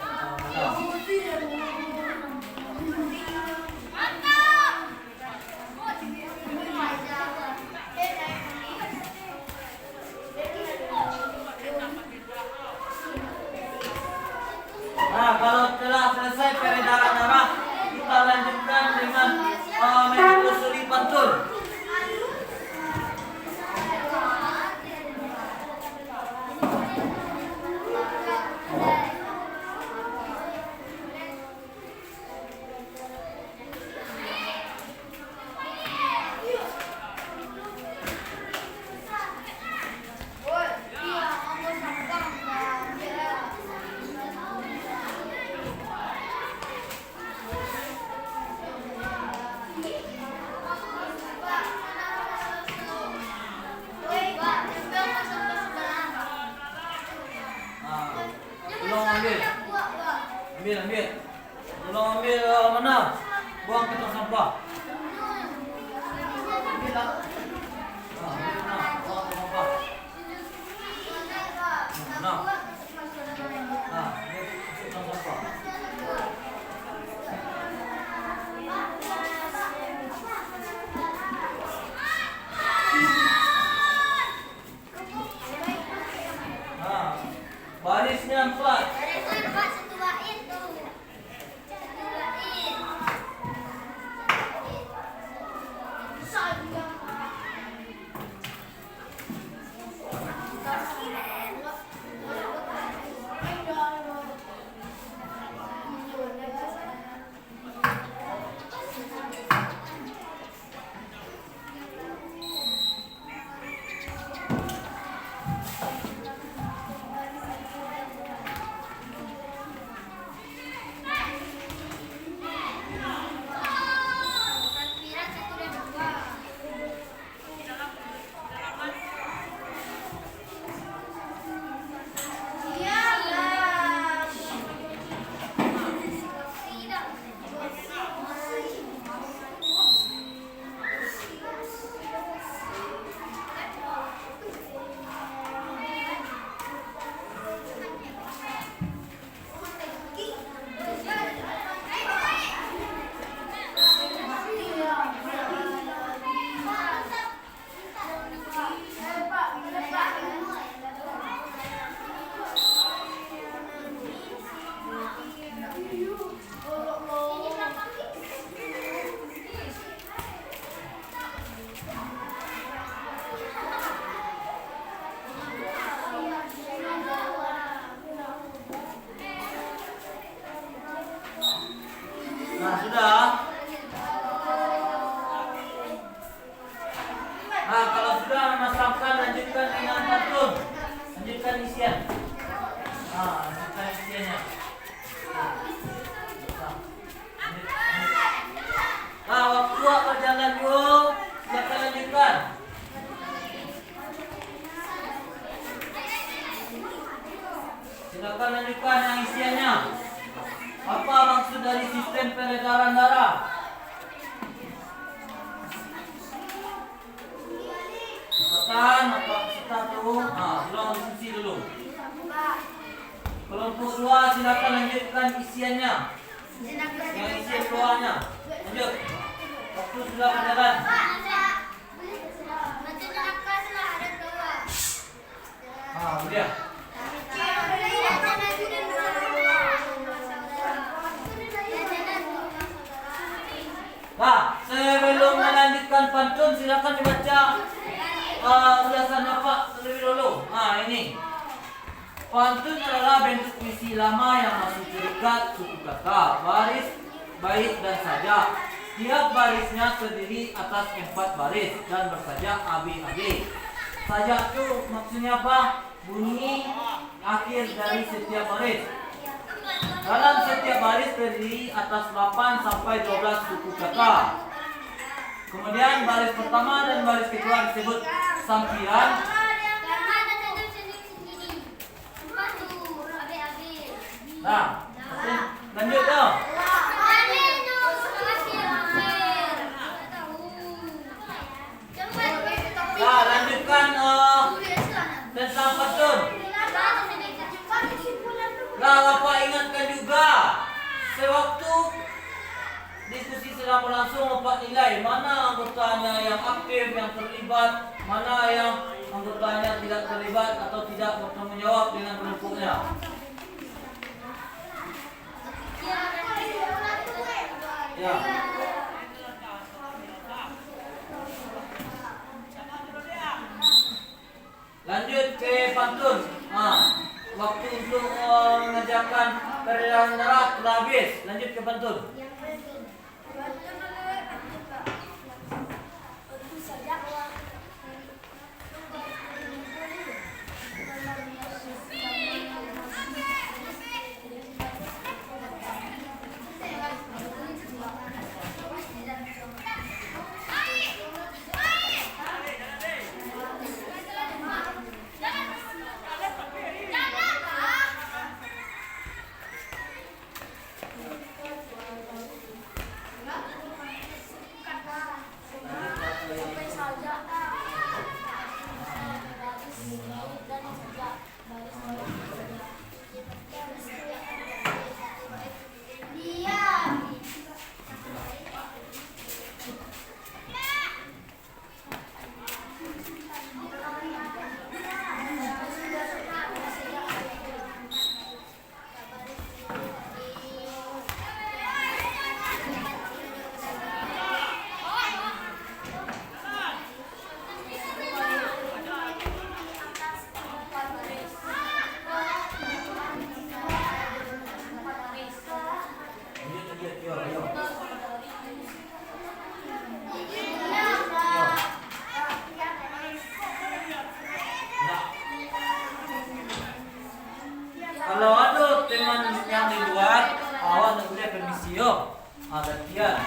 Nah, kalau telah selesai peredaran darah, kita lanjutkan dengan menelusuri pantun. Ambil. Tolong ambil mana? Buang ke tong sampah. Ambil lah. Buang ke sampah. Ini ke tong sampah. Barisnya 4. Nah, sudah. Nah, kalau sudah memasangkan, lanjutkan dengan pantun. Lanjutkan isian. Lanjutkan isiannya. Waktu berjalan yuk. Silakan lanjutkan. Silakan lanjutkan yang isiannya. Apa maksud dari sistem peredaran darah? Katakan apa kita tuh? Tolong diskusi dulu. Kelompok 2 silakan lanjutkan isiannya. Yang isian keluarnya. Lanjut. Waktu sudah berjalan. Udah. Nah, sebelum melanjutkan pantun silakan dibaca ulasannya Pak terlebih dulu. Nah, ini. Pantun adalah bentuk puisi lama yang masih terikat suku kata, baris, bait, dan sajak. Tiap barisnya terdiri atas 4 baris dan bersajak AB. Sajak itu maksudnya apa? Bunyi akhir dari setiap baris. Dalam setiap baris terdiri atas 8 sampai 12 suku kata. Kemudian baris pertama dan baris kedua disebut sampiran. Nah, lanjut dong. Nah, lanjutkan tentang pantun. Nah, Bapak ingatkan juga, sewaktu diskusi sedang berlangsung, Bapak nilai mana anggotanya yang aktif, yang terlibat, mana yang anggotanya tidak terlibat atau tidak bertanggung jawab dengan kelompoknya. Ya. Lanjut ke pantun. Waktu untuk mengerjakan peredaran darah telah habis. Lanjut ke pantun. Kalau ada teman yang di luar, awak nak boleh permisi yo. Gantian.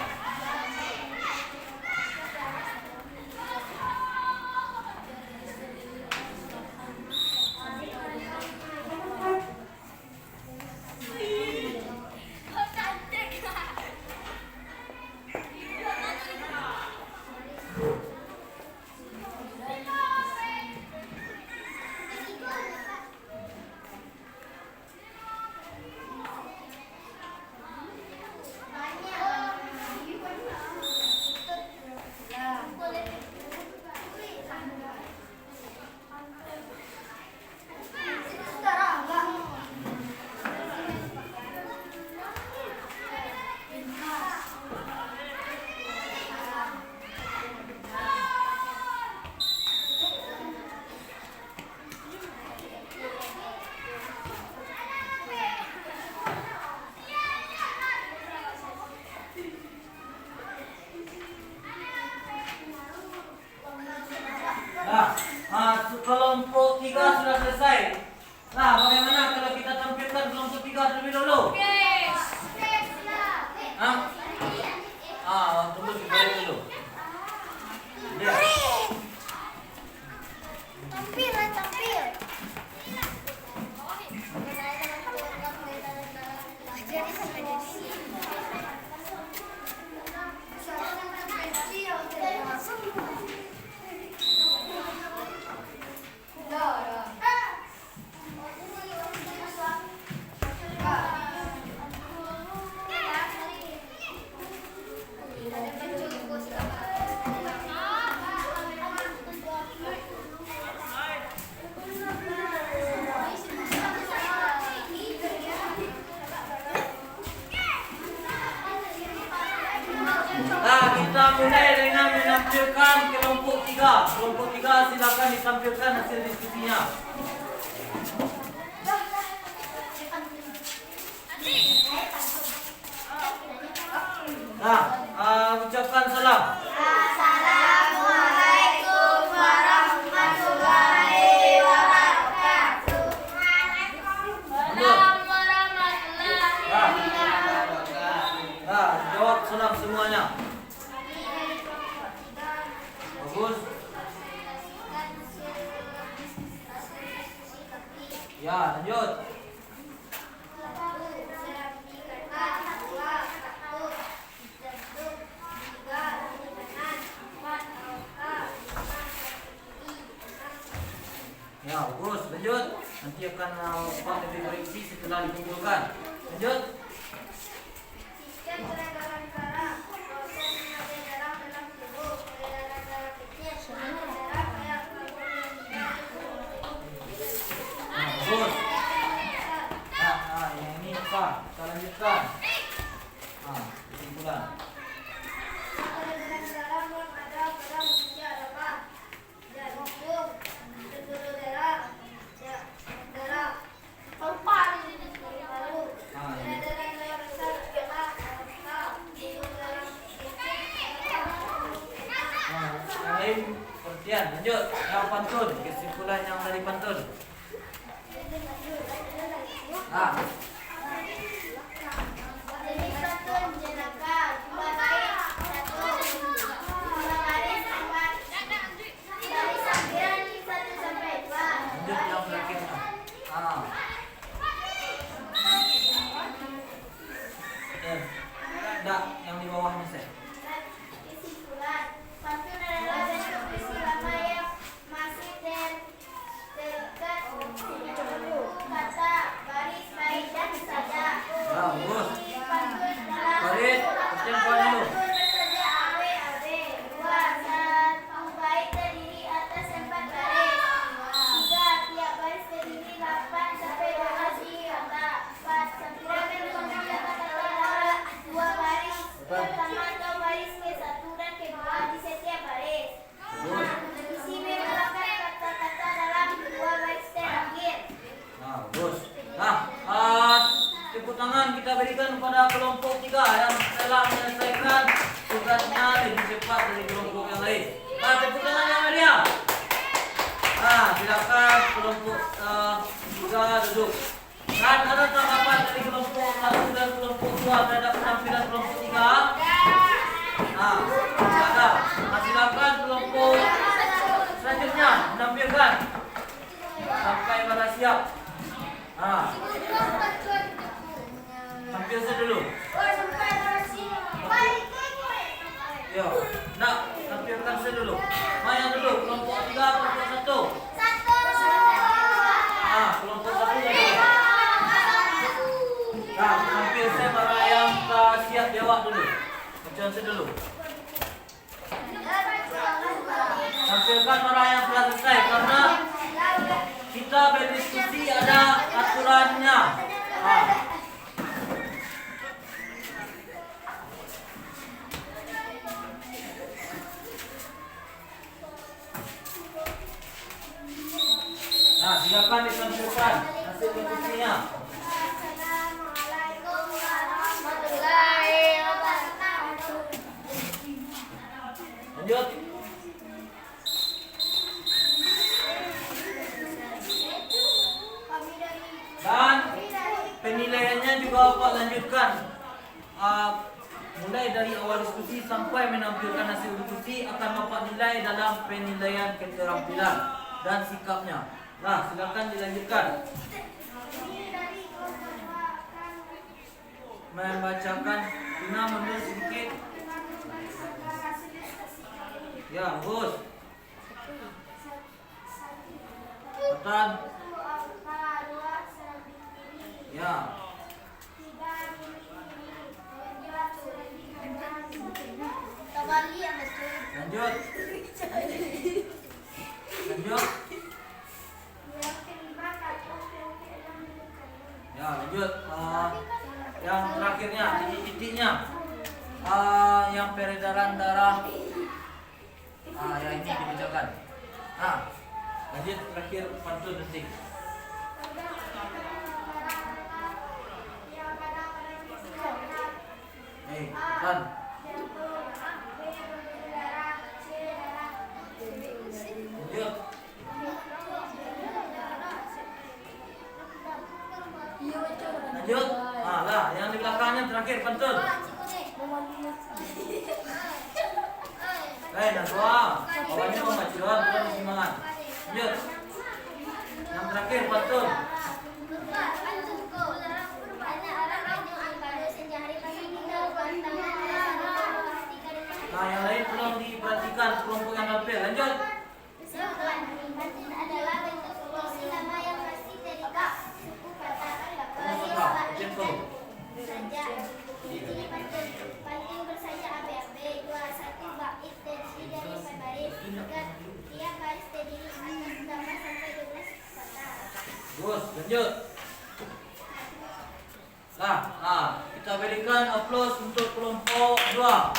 Kelompok 3 sudah selesai. Nah, bagaimana kalau kita tampilkan kelompok 3 terlebih dulu? Tunggu sebentar dulu. Ya. Tampil. Ada kita mulai dengan menampilkan kelompok 3. Kelompok 3 silakan ditampilkan hasil diskusinya. Nah, ucapkan salam. Assalamualaikum warahmatullahi wabarakatuh. Nah, jawab salam semuanya. Bagus. Ya, lanjut. Ya, bagus. Lanjut. Nanti akan Pak lebih berisi setelah dikumpulkan. Lanjut. Bagus. Yang ini apa? Kita lanjutkan. Kesimpulan. Yang lain pengertian. Lanjut. Yang pantun. Kesimpulan yang dari pantun. Lanjut yang terakhirnya. Ya. Enggak, yang di bawahnya saya. Kesimpulan, pantun adalah bentuk puisi lama yang masih terikat kata, baris, bait, dan saja. Ya, bagus. Pantun dalam Baris, yang paling dulu. bersaja awe, dua, satu bait terdiri atas 4 baris. 3, tiap baris terdiri 8 sampai 12 kata. 4, sempurna bentuk kata-kata dalam 2 baris pertama atau baris ke-1 dan ke-2 di setiap baris. Isi menggunakan kata-kata dalam 2 baris terakhir. Nah, bagus. Nah, tepuk tangan kita berikan kepada kelompok 3 yang telah menyelesaikan tugasnya lebih cepat dari kelompok yang lain. Tepuk tangan yang meriah. Silakan kelompok 3 duduk. Dan ada tanggapan dari kelompok 1 dan kelompok 2 terhadap penampilan kelompok 3? Tidak ada. Silakan kelompok selanjutnya menampilkan sampai pada siap. Tampil saya dulu. Yo, nak tampilkan saya dulu. Maya dulu, kelompok 3, kelompok 1. Kelompok 1 dulu. Tampil saya para yang siap jawab dulu. Macam saya dulu. Tampilkan para yang sudah selesai karena kita berdiskusi ada aturannya. Silakan ditampilkan hasil diskusinya. Assalamualaikum warahmatullahi wabarakatuh. Lanjut. Dan penilaiannya juga Pak lanjutkan. Mulai dari awal diskusi sampai menampilkan hasil diskusi akan Bapak nilai dalam penilaian keterampilan dan sikapnya. Nah, silakan dilanjutkan. Membacakan, Tina mundur sedikit. Ya, bagus. Petan. Ya. Lanjut. Lanjut. Ya, lanjut. Yang terakhirnya, titik-titiknya. yang peredaran darah yang ini dibacakan. Lanjut terakhir pantun nanti. Kan. Lanjut. Lanjut. Lah, yang di belakangnya terakhir pantun. Najwa, bawahnya kemajuan, terus semangat. Lanjut. Yang terakhir pantun. Yang lain tolong diperhatikan kelompok yang tampil. Lanjut. adalah bentuk fungsi nama yang pasti dari suku kata saja. Ciri penting bersaja ABAB 21 bait terdiri dari 4 baris. Tiap baris terdiri atas nama sampai 12 kata. Bagus, lanjut. Kita berikan aplaus untuk kelompok 2.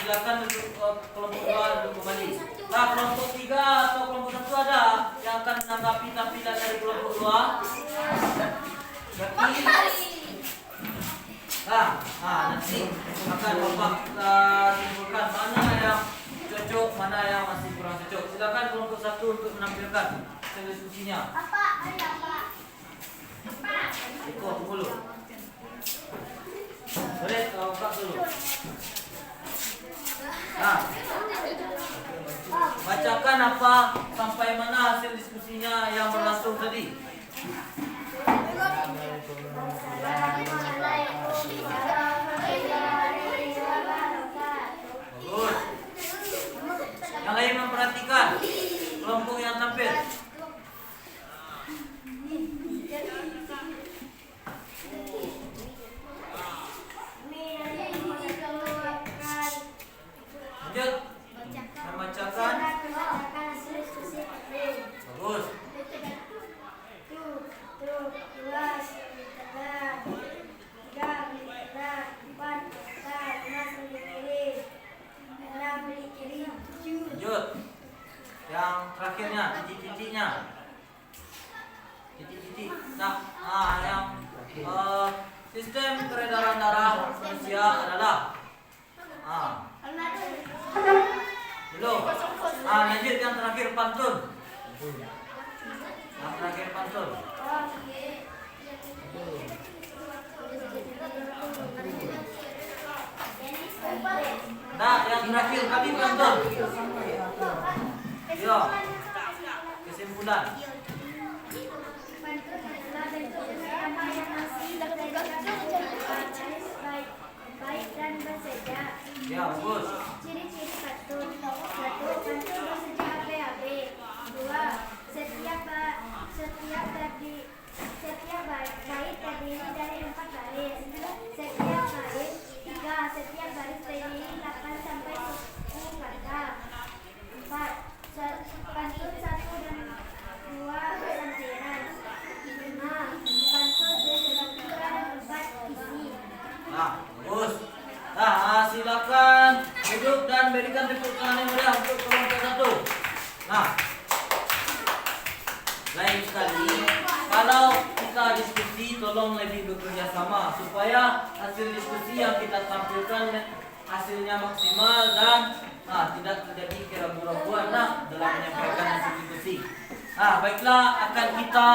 Silakan duduk kelompok 2 duduk kembali. Kelompok 3 atau kelompok 1 ada yang akan menanggapi tampilan dari kelompok 2? Nanti akan Bapak simpulkan mana yang cocok, mana yang masih kurang cocok. Silakan kelompok 1 untuk menampilkan hasil diskusinya. Iko, tunggu dulu. Boleh, Bapak dulu. Bacakan apa sampai mana hasil diskusinya yang berlangsung tadi. Bagus. Yang lain memperhatikan kelompok yang tampil. Lanjut. Membacakan. Bagus. Lanjut. Yang terakhirnya, titik-titiknya. Titik-titik. Yang sistem peredaran darah manusia adalah belum. Lanjut yang terakhir pantun. Yang terakhir pantun. Yang terakhir kali pantun. Yo. Kesimpulan. Baik dan berseja. Ya, bagus. Ciri-ciri pantun. 1. Pantun berseja ABAB. 2. Setiap bait terdiri dari 4 baris. Setiap baris. 3. Setiap baris terdiri 8 sampai 10 kata. 4. Pantun 1 dan 2 bergantian. 5. Pantun berstruktur 4 isi. Bagus. Silakan duduk dan berikan tepuk tangan yang meriah untuk kelompok 1. Lain sekali, kalau kita diskusi, tolong lebih bekerja sama supaya hasil diskusi yang kita tampilkan hasilnya maksimal dan tidak terjadi keraguan-raguan dalam menyampaikan hasil diskusi. Baiklah, akan kita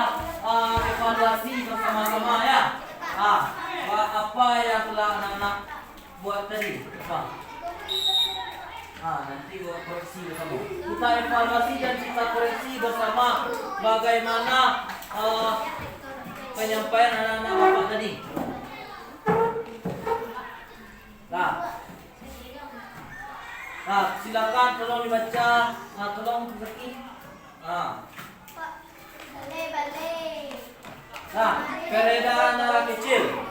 evaluasi bersama-sama ya. Apa yang telah anak-anak buat tadi? Nanti buat koreksi bersama. Kita evaluasi dan kita koreksi bersama bagaimana penyampaian anak-anak Bapak tadi. Silakan tolong dibaca, tolong diberi. Peredaran darah kecil.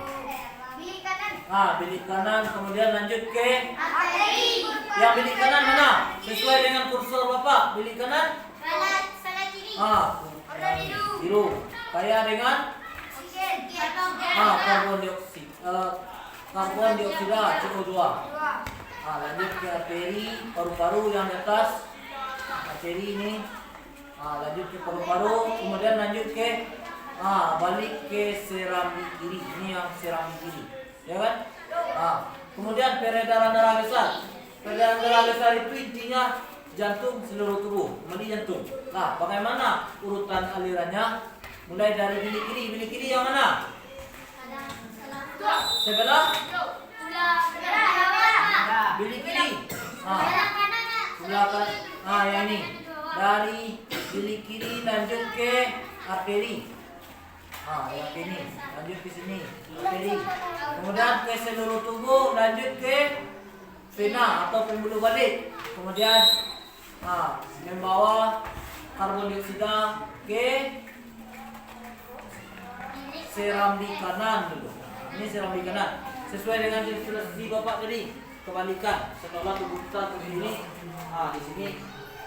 Bilik kanan, kemudian lanjut ke yang bilik kanan mana? Sesuai dengan kursor Bapak. Bilik kanan? Biru. Kaya dengan karbon dioksida. karbon dioksida CO2. Lanjut ke arteri, paru-paru yang di atas. Arteri ini. Lanjut ke paru-paru, kemudian lanjut ke balik ke serambi kiri. Ini yang serambi kiri, ya kan? Kemudian peredaran darah besar. Peredaran darah besar itu intinya jantung seluruh tubuh, kembali jantung. Nah, bagaimana urutan alirannya? Mulai dari bilik kiri yang mana? Sebelah bilik kiri. Sebelah kanan. Yang ini. Dari bilik kiri lanjut ke arteri. Yang ini lanjut ke sini, arteri. Kemudian ke seluruh tubuh lanjut ke vena atau pembuluh balik. Kemudian membawa karbon dioksida ke serambi kanan dulu. Ini serambi kanan. Sesuai dengan instruksi Bapak tadi, kebalikan. Setelah tubuh kita ke sini, di sini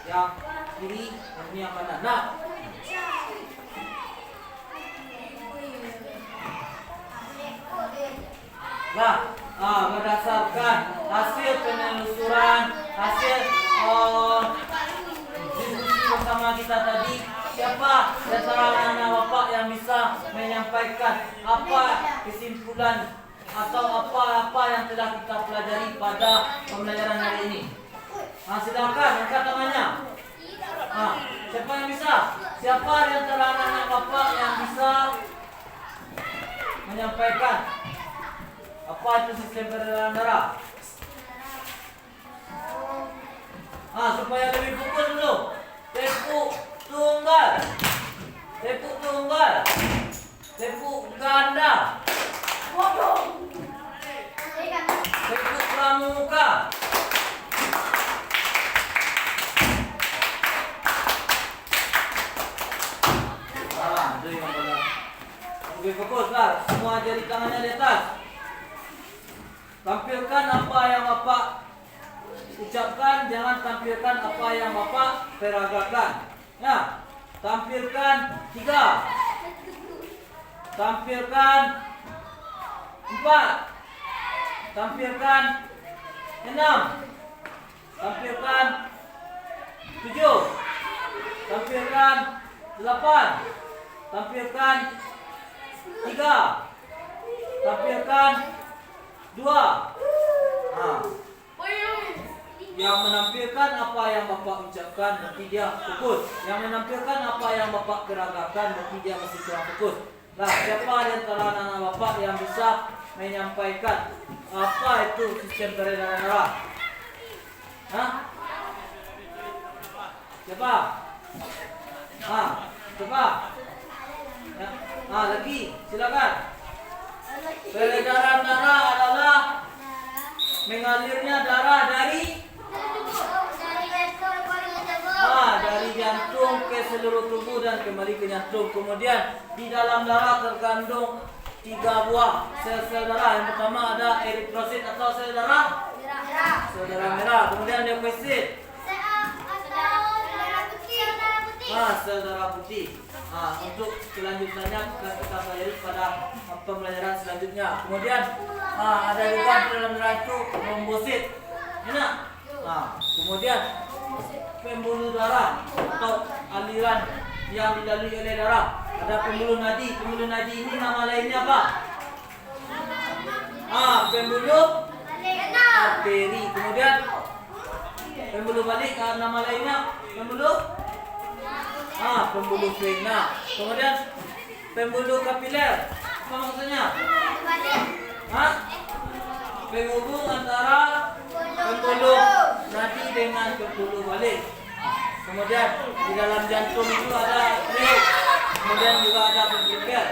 yang kiri, ini yang kanan. Berdasarkan hasil penelusuran, hasil diskusi bersama kita tadi, siapa di antara anak Bapak yang bisa menyampaikan apa kesimpulan atau apa yang telah kita pelajari pada pembelajaran hari ini? Silakan angkat tangannya. Siapa yang bisa? Siapa di antara anak Bapak yang bisa menyampaikan apa itu sistem peredaran darah? Supaya lebih fokus dulu. Tepuk tunggal. Tepuk tunggal. Tepuk ganda. Tepuk pramuka. Itu yang benar. Lebih fokus lah. Semua jari tangannya di atas. Tampilkan apa yang Bapak ucapkan, jangan tampilkan apa yang Bapak peragakan. Tampilkan 3. Tampilkan 4. Tampilkan 6. Tampilkan 7. Tampilkan 8. Tampilkan 3. Tampilkan 2. Yang menampilkan apa yang Bapak ucapkan berarti dia fokus. Yang menampilkan apa yang Bapak geragakan berarti dia masih kurang fokus. Siapa di antara anak Bapak yang bisa menyampaikan apa itu sistem peredaran darah? Siapa? Coba. Lagi, silakan. Peredaran darah adalah mengalirnya darah dari jantung ke seluruh tubuh dan kembali ke jantung. Kemudian di dalam darah terkandung 3 buah sel-sel darah. Yang pertama ada eritrosit atau sel darah merah. Kemudian leukosit, sel darah putih. Untuk selanjutnya akan kita pelajari pada pembelajaran selanjutnya. Kemudian ada juga di dalam darah itu trombosit. Kemudian pembuluh darah atau aliran yang dilalui oleh darah. Ada pembuluh nadi. Pembuluh nadi ini nama lainnya apa? Pembuluh arteri. Kemudian pembuluh balik nama lainnya pembuluh vena. Kemudian pembuluh kapiler. Apa maksudnya? Penghubung antara pembuluh nadi dengan pembuluh balik. Kemudian di dalam jantung itu ada atrium. Kemudian juga ada ventrikel.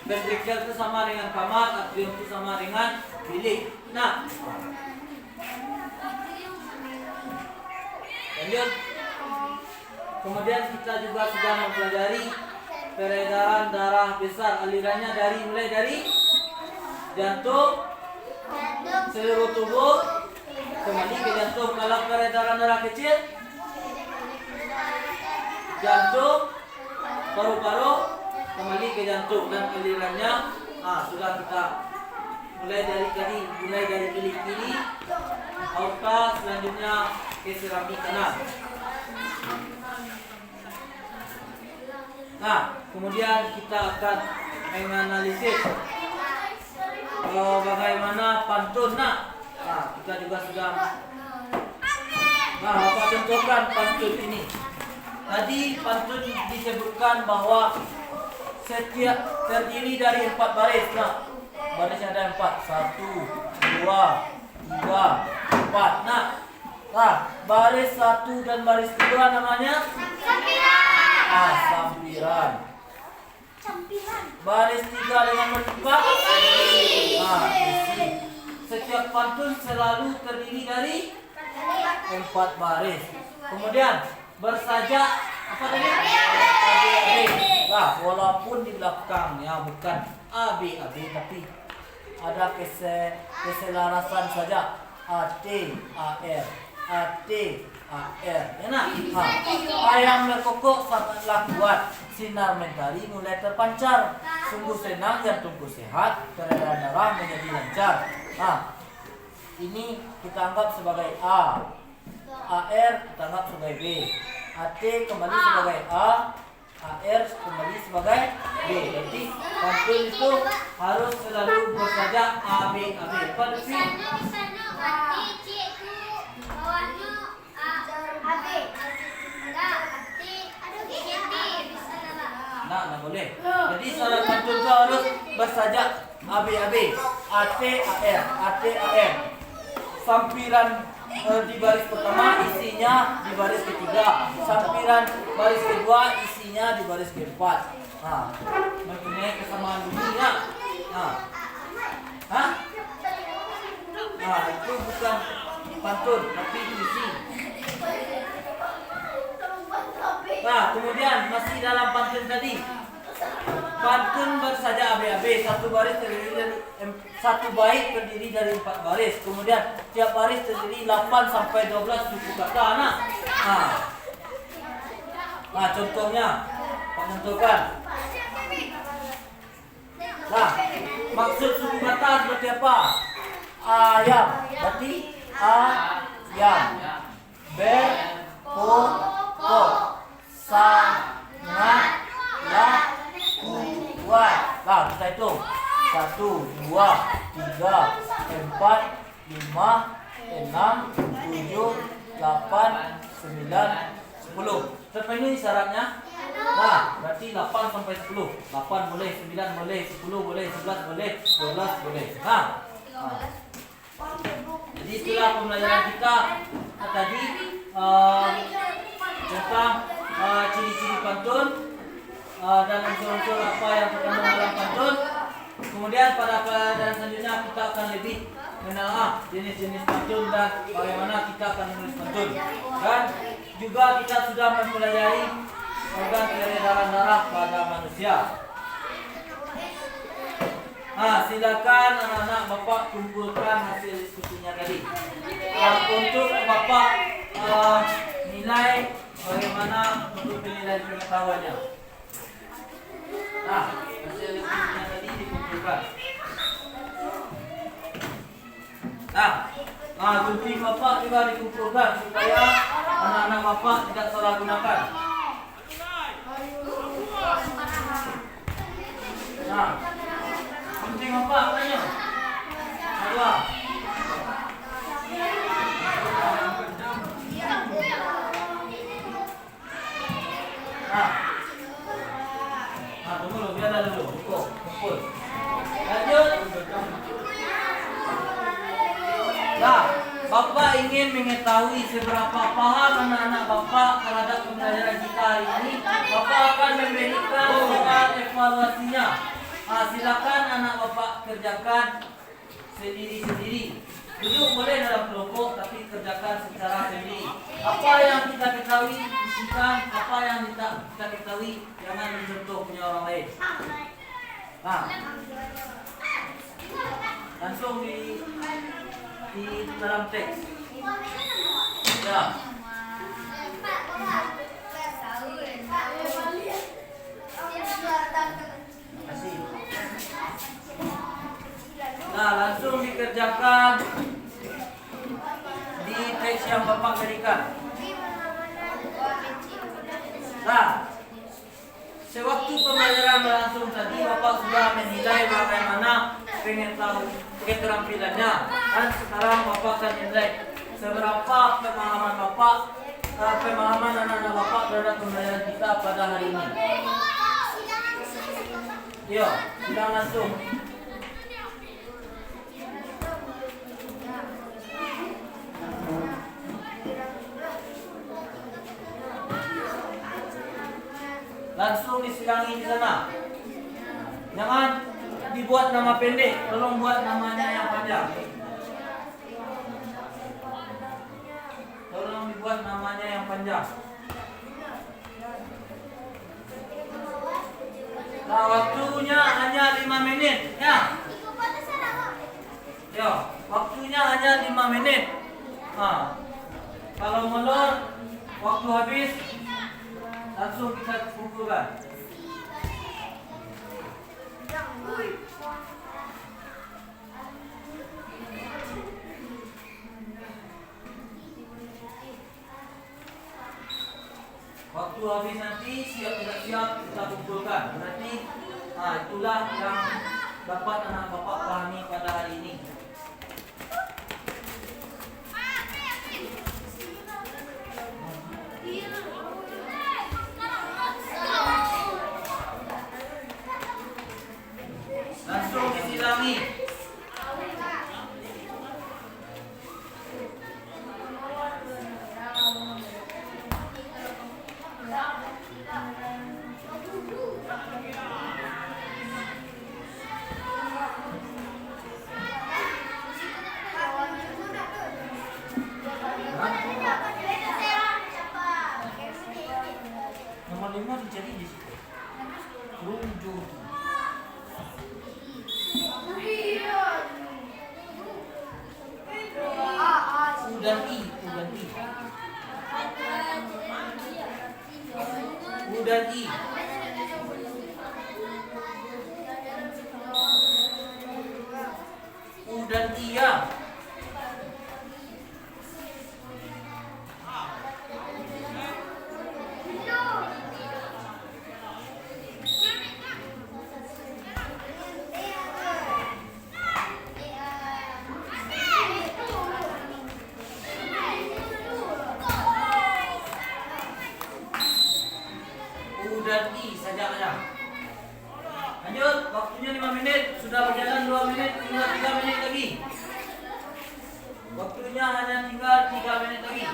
Ventrikel itu sama dengan kamar, atrium itu sama dengan bilik. Lanjut. Kemudian kita juga sudah mempelajari peredaran darah besar. Alirannya mulai dari jantung, seluruh tubuh, kembali ke jantung. Kalau peredaran darah kecil, jantung, paru-paru, kembali ke jantung. Dan alirannya sudah kita mulai dari bilik kiri, aorta, selanjutnya ke serami kanan. Nah, kemudian kita akan menganalisis bagaimana pantun. Nah, kita juga sudah. Nah, Bapak contohkan pantun ini. Tadi pantun disebutkan bahwa setiap terdiri dari 4 baris. Nah, barisnya ada 4. 1, 2, 3, 4. Nah, baris 1 dan baris 2 namanya sampiran. Baris 3 dengan berlipat isi. Setiap pantun selalu terdiri dari 4 baris. Kemudian bersajak apa tadi? AB. Nah, walaupun di belakangnya bukan AB tapi ada keselarasan saja. AT AR AT AR. Enak. Ayam berkokok sangatlah kuat. Sinar mentari mulai terpancar. Sungguh senang jantungku sehat. Peredaran darah menjadi lancar. Ini kita anggap sebagai A. AR kita anggap sebagai B. AT kembali sebagai A. AR kembali sebagai B. Jadi pantun itu harus selalu bersajak AB. Nah, boleh. Jadi syarat pantun itu harus bersajak AB. AT AR AT AR. Sampiran di baris pertama isinya di baris ketiga. Sampiran baris kedua isinya di baris keempat. Mempunyai kesamaan bunyinya. Itu bukan pantun tapi puisi. Kemudian masih dalam pantun tadi. Pantun bersajak AB. Satu bait terdiri dari 4 baris. Kemudian tiap baris terdiri 8 sampai 12 suku kata. Contohnya, Pak contohkan. Maksud suku kata seperti apa? Ayam, berarti ayam. Berpokok, sangatlah kuat. Kita hitung. 1, 2, 3, 4, 5, 6, 7, 8, 9, 10. Terpenuhi syaratnya. Berarti 8 sampai 10. 8 boleh, 9 boleh, 10 boleh, 11 boleh, 12 boleh. Jadi itulah pembelajaran kita tadi tentang ciri-ciri pantun dan unsur-unsur apa yang terkandung dalam pantun. Kemudian pada pelajaran selanjutnya kita akan lebih mengenal jenis-jenis pantun dan bagaimana kita akan menulis pantun. Dan juga kita sudah mempelajari organ peredaran darah pada manusia. Silakan anak-anak Bapak kumpulkan hasil diskusinya tadi. Untuk Bapak nilai bagaimana untuk penilaian pengetahuannya. Hasil diskusinya tadi dikumpulkan. Gunting Bapak juga dikumpulkan supaya anak-anak Bapak tidak salah gunakan. Gunting Bapak apanya? Dua. Tunggu dulu, biar dulu. Kumpul. Lanjut. Bapak ingin mengetahui seberapa paham anak-anak Bapak terhadap pembelajaran kita hari ini. Bapak akan memberikan soal evaluasinya. Silakan anak Bapak kerjakan sendiri-sendiri. Duduk boleh dalam kelompok, tapi kerjakan secara sendiri. Apa yang kita ketahui, isikan. Apa yang kita ketahui, jangan mencontoh punya orang lain. Langsung di dalam teks. Kasih. Nah, langsung dikerjakan di teks yang Bapak berikan. Nah, sewaktu pembelajaran berlangsung tadi Bapak sudah menilai bagaimana pengen tahu keterampilannya, dan sekarang Bapak akan nilai seberapa pemahaman Bapak, pemahaman anak-anak Bapak terhadap pembelajaran kita pada hari ini. Yo, sidang langsung. Langsung disidangi di sana. Jangan dibuat nama pendek, tolong buat namanya yang panjang. Tolong dibuat namanya yang panjang. Nah, waktunya hanya 5 menit, ya. Yo, waktunya hanya 5 menit. Nah, kalau molor, waktu habis, langsung kita kumpulkan. Waktu habis nanti siap tidak siap kita kumpulkan. Berarti itulah yang dapat anak Bapak pahami pada hari ini. Langsung disilangi. Nomor 5 dicari di situ. Runjuk. U dan I, U dan I. U dan I. U dan I ya. Dan I saja aja. Lanjut, waktunya 5 menit, sudah berjalan 2 menit, tinggal 3 menit lagi. Waktunya hanya tinggal 3 menit lagi.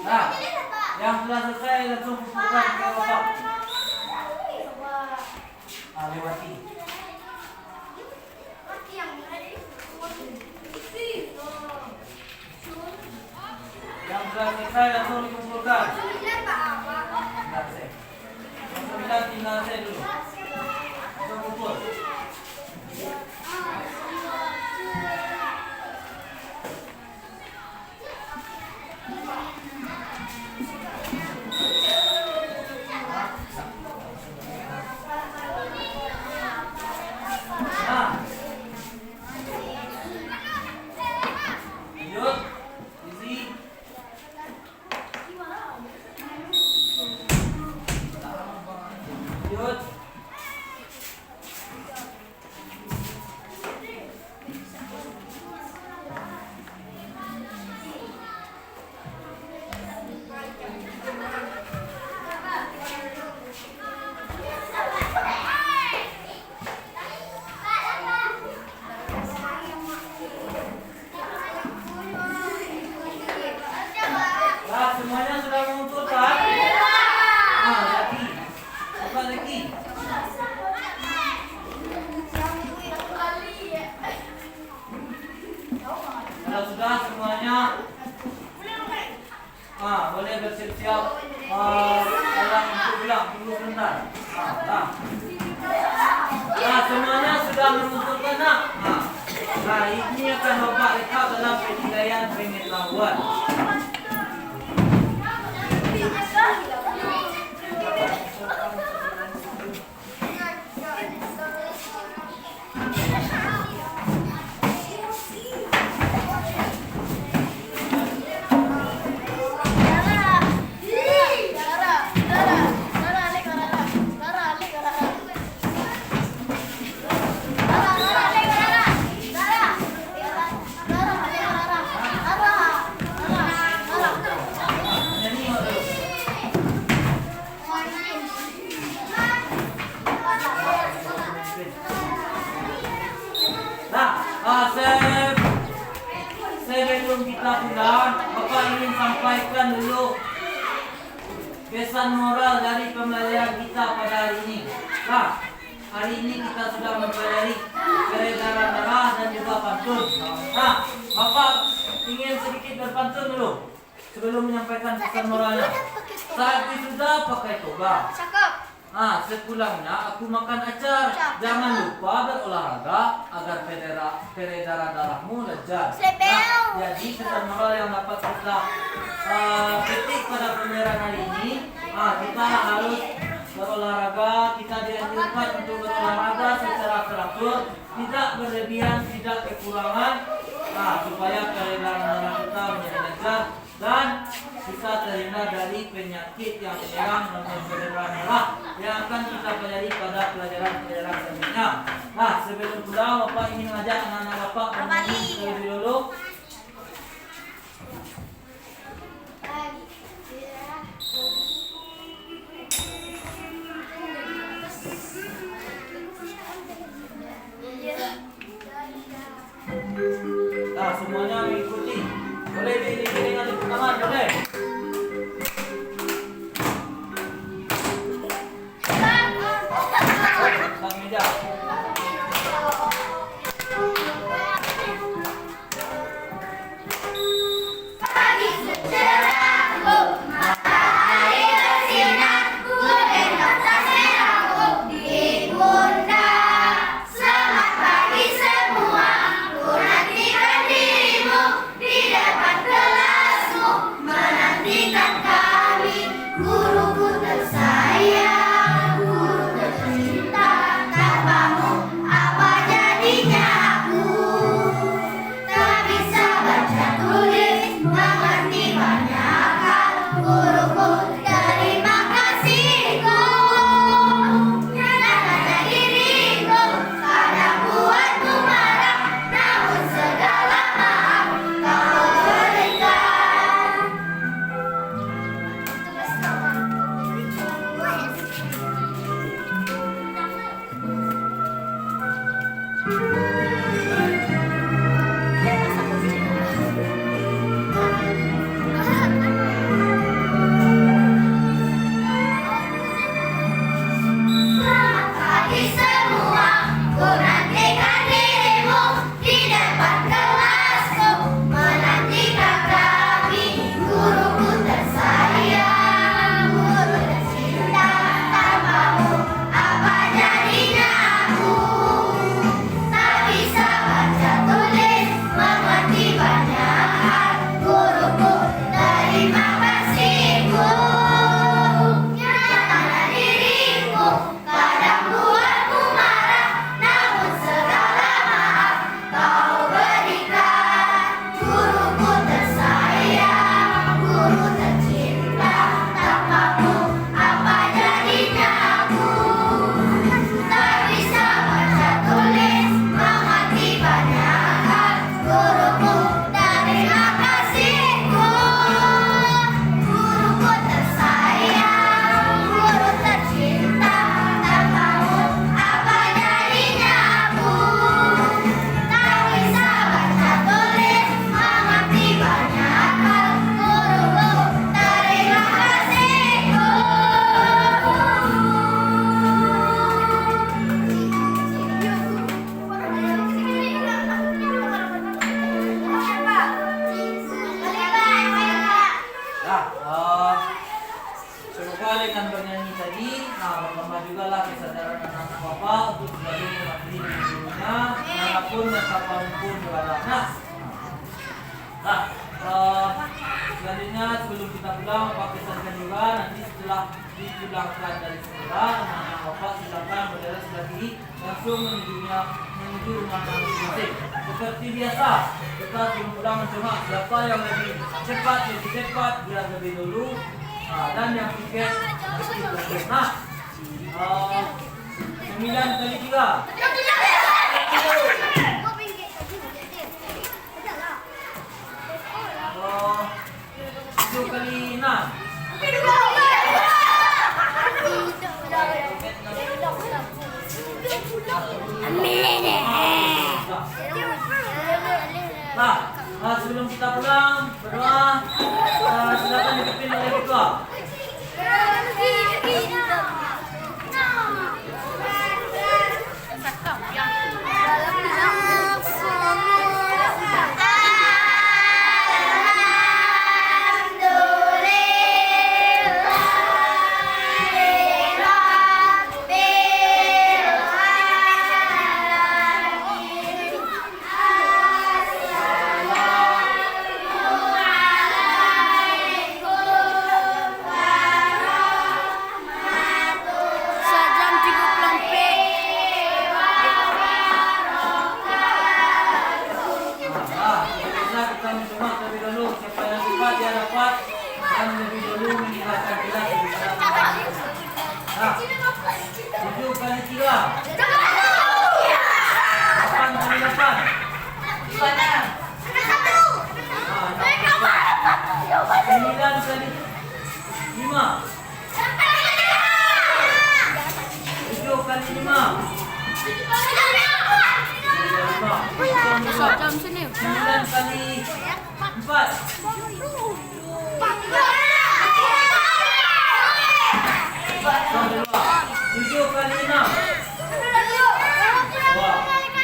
Nah, yang sudah selesai langsung kumpulkan ke Bapak. Lewati. Yang sudah selesai langsung dikumpulkan. Tinggal saya dulu. Langsung kumpul. Pak Reki. Kalau sudah semuanya, boleh bersiap-siap dalam untuk bilang tunggu sebentar. Semuanya sudah mengumpulkan nak. Ini akan Bapak rekap dalam penilaian pengetahuan. Sebelum kita pulang, Bapak ingin sampaikan dulu pesan moral dari pembelajaran kita pada hari ini. Hari ini kita sudah mempelajari peredaran darah dan juga pantun. Bapak ingin sedikit berpantun dulu sebelum menyampaikan pesan moralnya. Saat wisuda pakai toga. Sepulangnya aku makan acar. Jangan lupa berolahraga agar peredaran darahmu lancar. Jadi pesan moral yang dapat kita petik pada pembelajaran hari ini, kita harus berolahraga. Kita dianjurkan untuk berolahraga secara teratur, tidak berlebihan, tidak kekurangan, supaya peredaran darah kita menjadi lancar dan kita terhindar dari penyakit yang menyerang dan peredaran darah yang akan kita pelajari pada pelajaran-pelajaran selanjutnya. Sebelum pulang, Bapak ingin mengajak anak-anak Bapak menyanyi terlebih dulu. Semuanya mengikuti. Boleh diiring-iringan tepuk tangan, boleh. Bang meja. Guruku tersayang, guru tercinta, tak dimanapun dan kapanpun berada. Nah, selanjutnya sebelum kita pulang, Bapak pesankan juga nanti setelah dipulangkan dari sekolah, anak-anak Bapak silakan berjalan sebelah kiri langsung menuju rumah masing-masing. Seperti biasa, kita sebelum pulang mencoba siapa yang lebih cepat biar lebih dulu. Dan yang tiket harus dibeli. Nah, 9 kali 3. 7 kali 6. Nah, sebelum kita pulang berdoa, silakan dipimpin oleh ketua.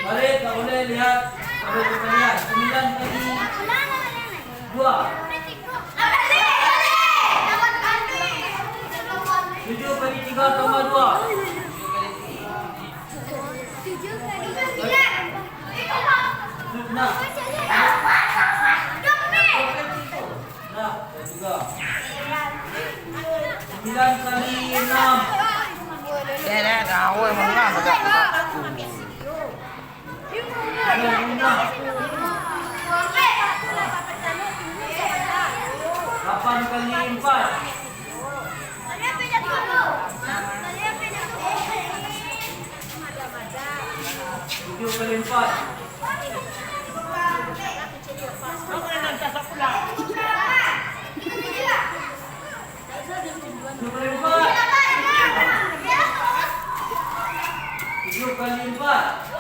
Balik, tak boleh lihat. Boleh lihat. 9 kali 2. 7 kali 3 tambah 2. Nah, juga 9 kali 6. Dia gawe menang agak. 8 kali 4. 7 kali 4. 7 kali 4.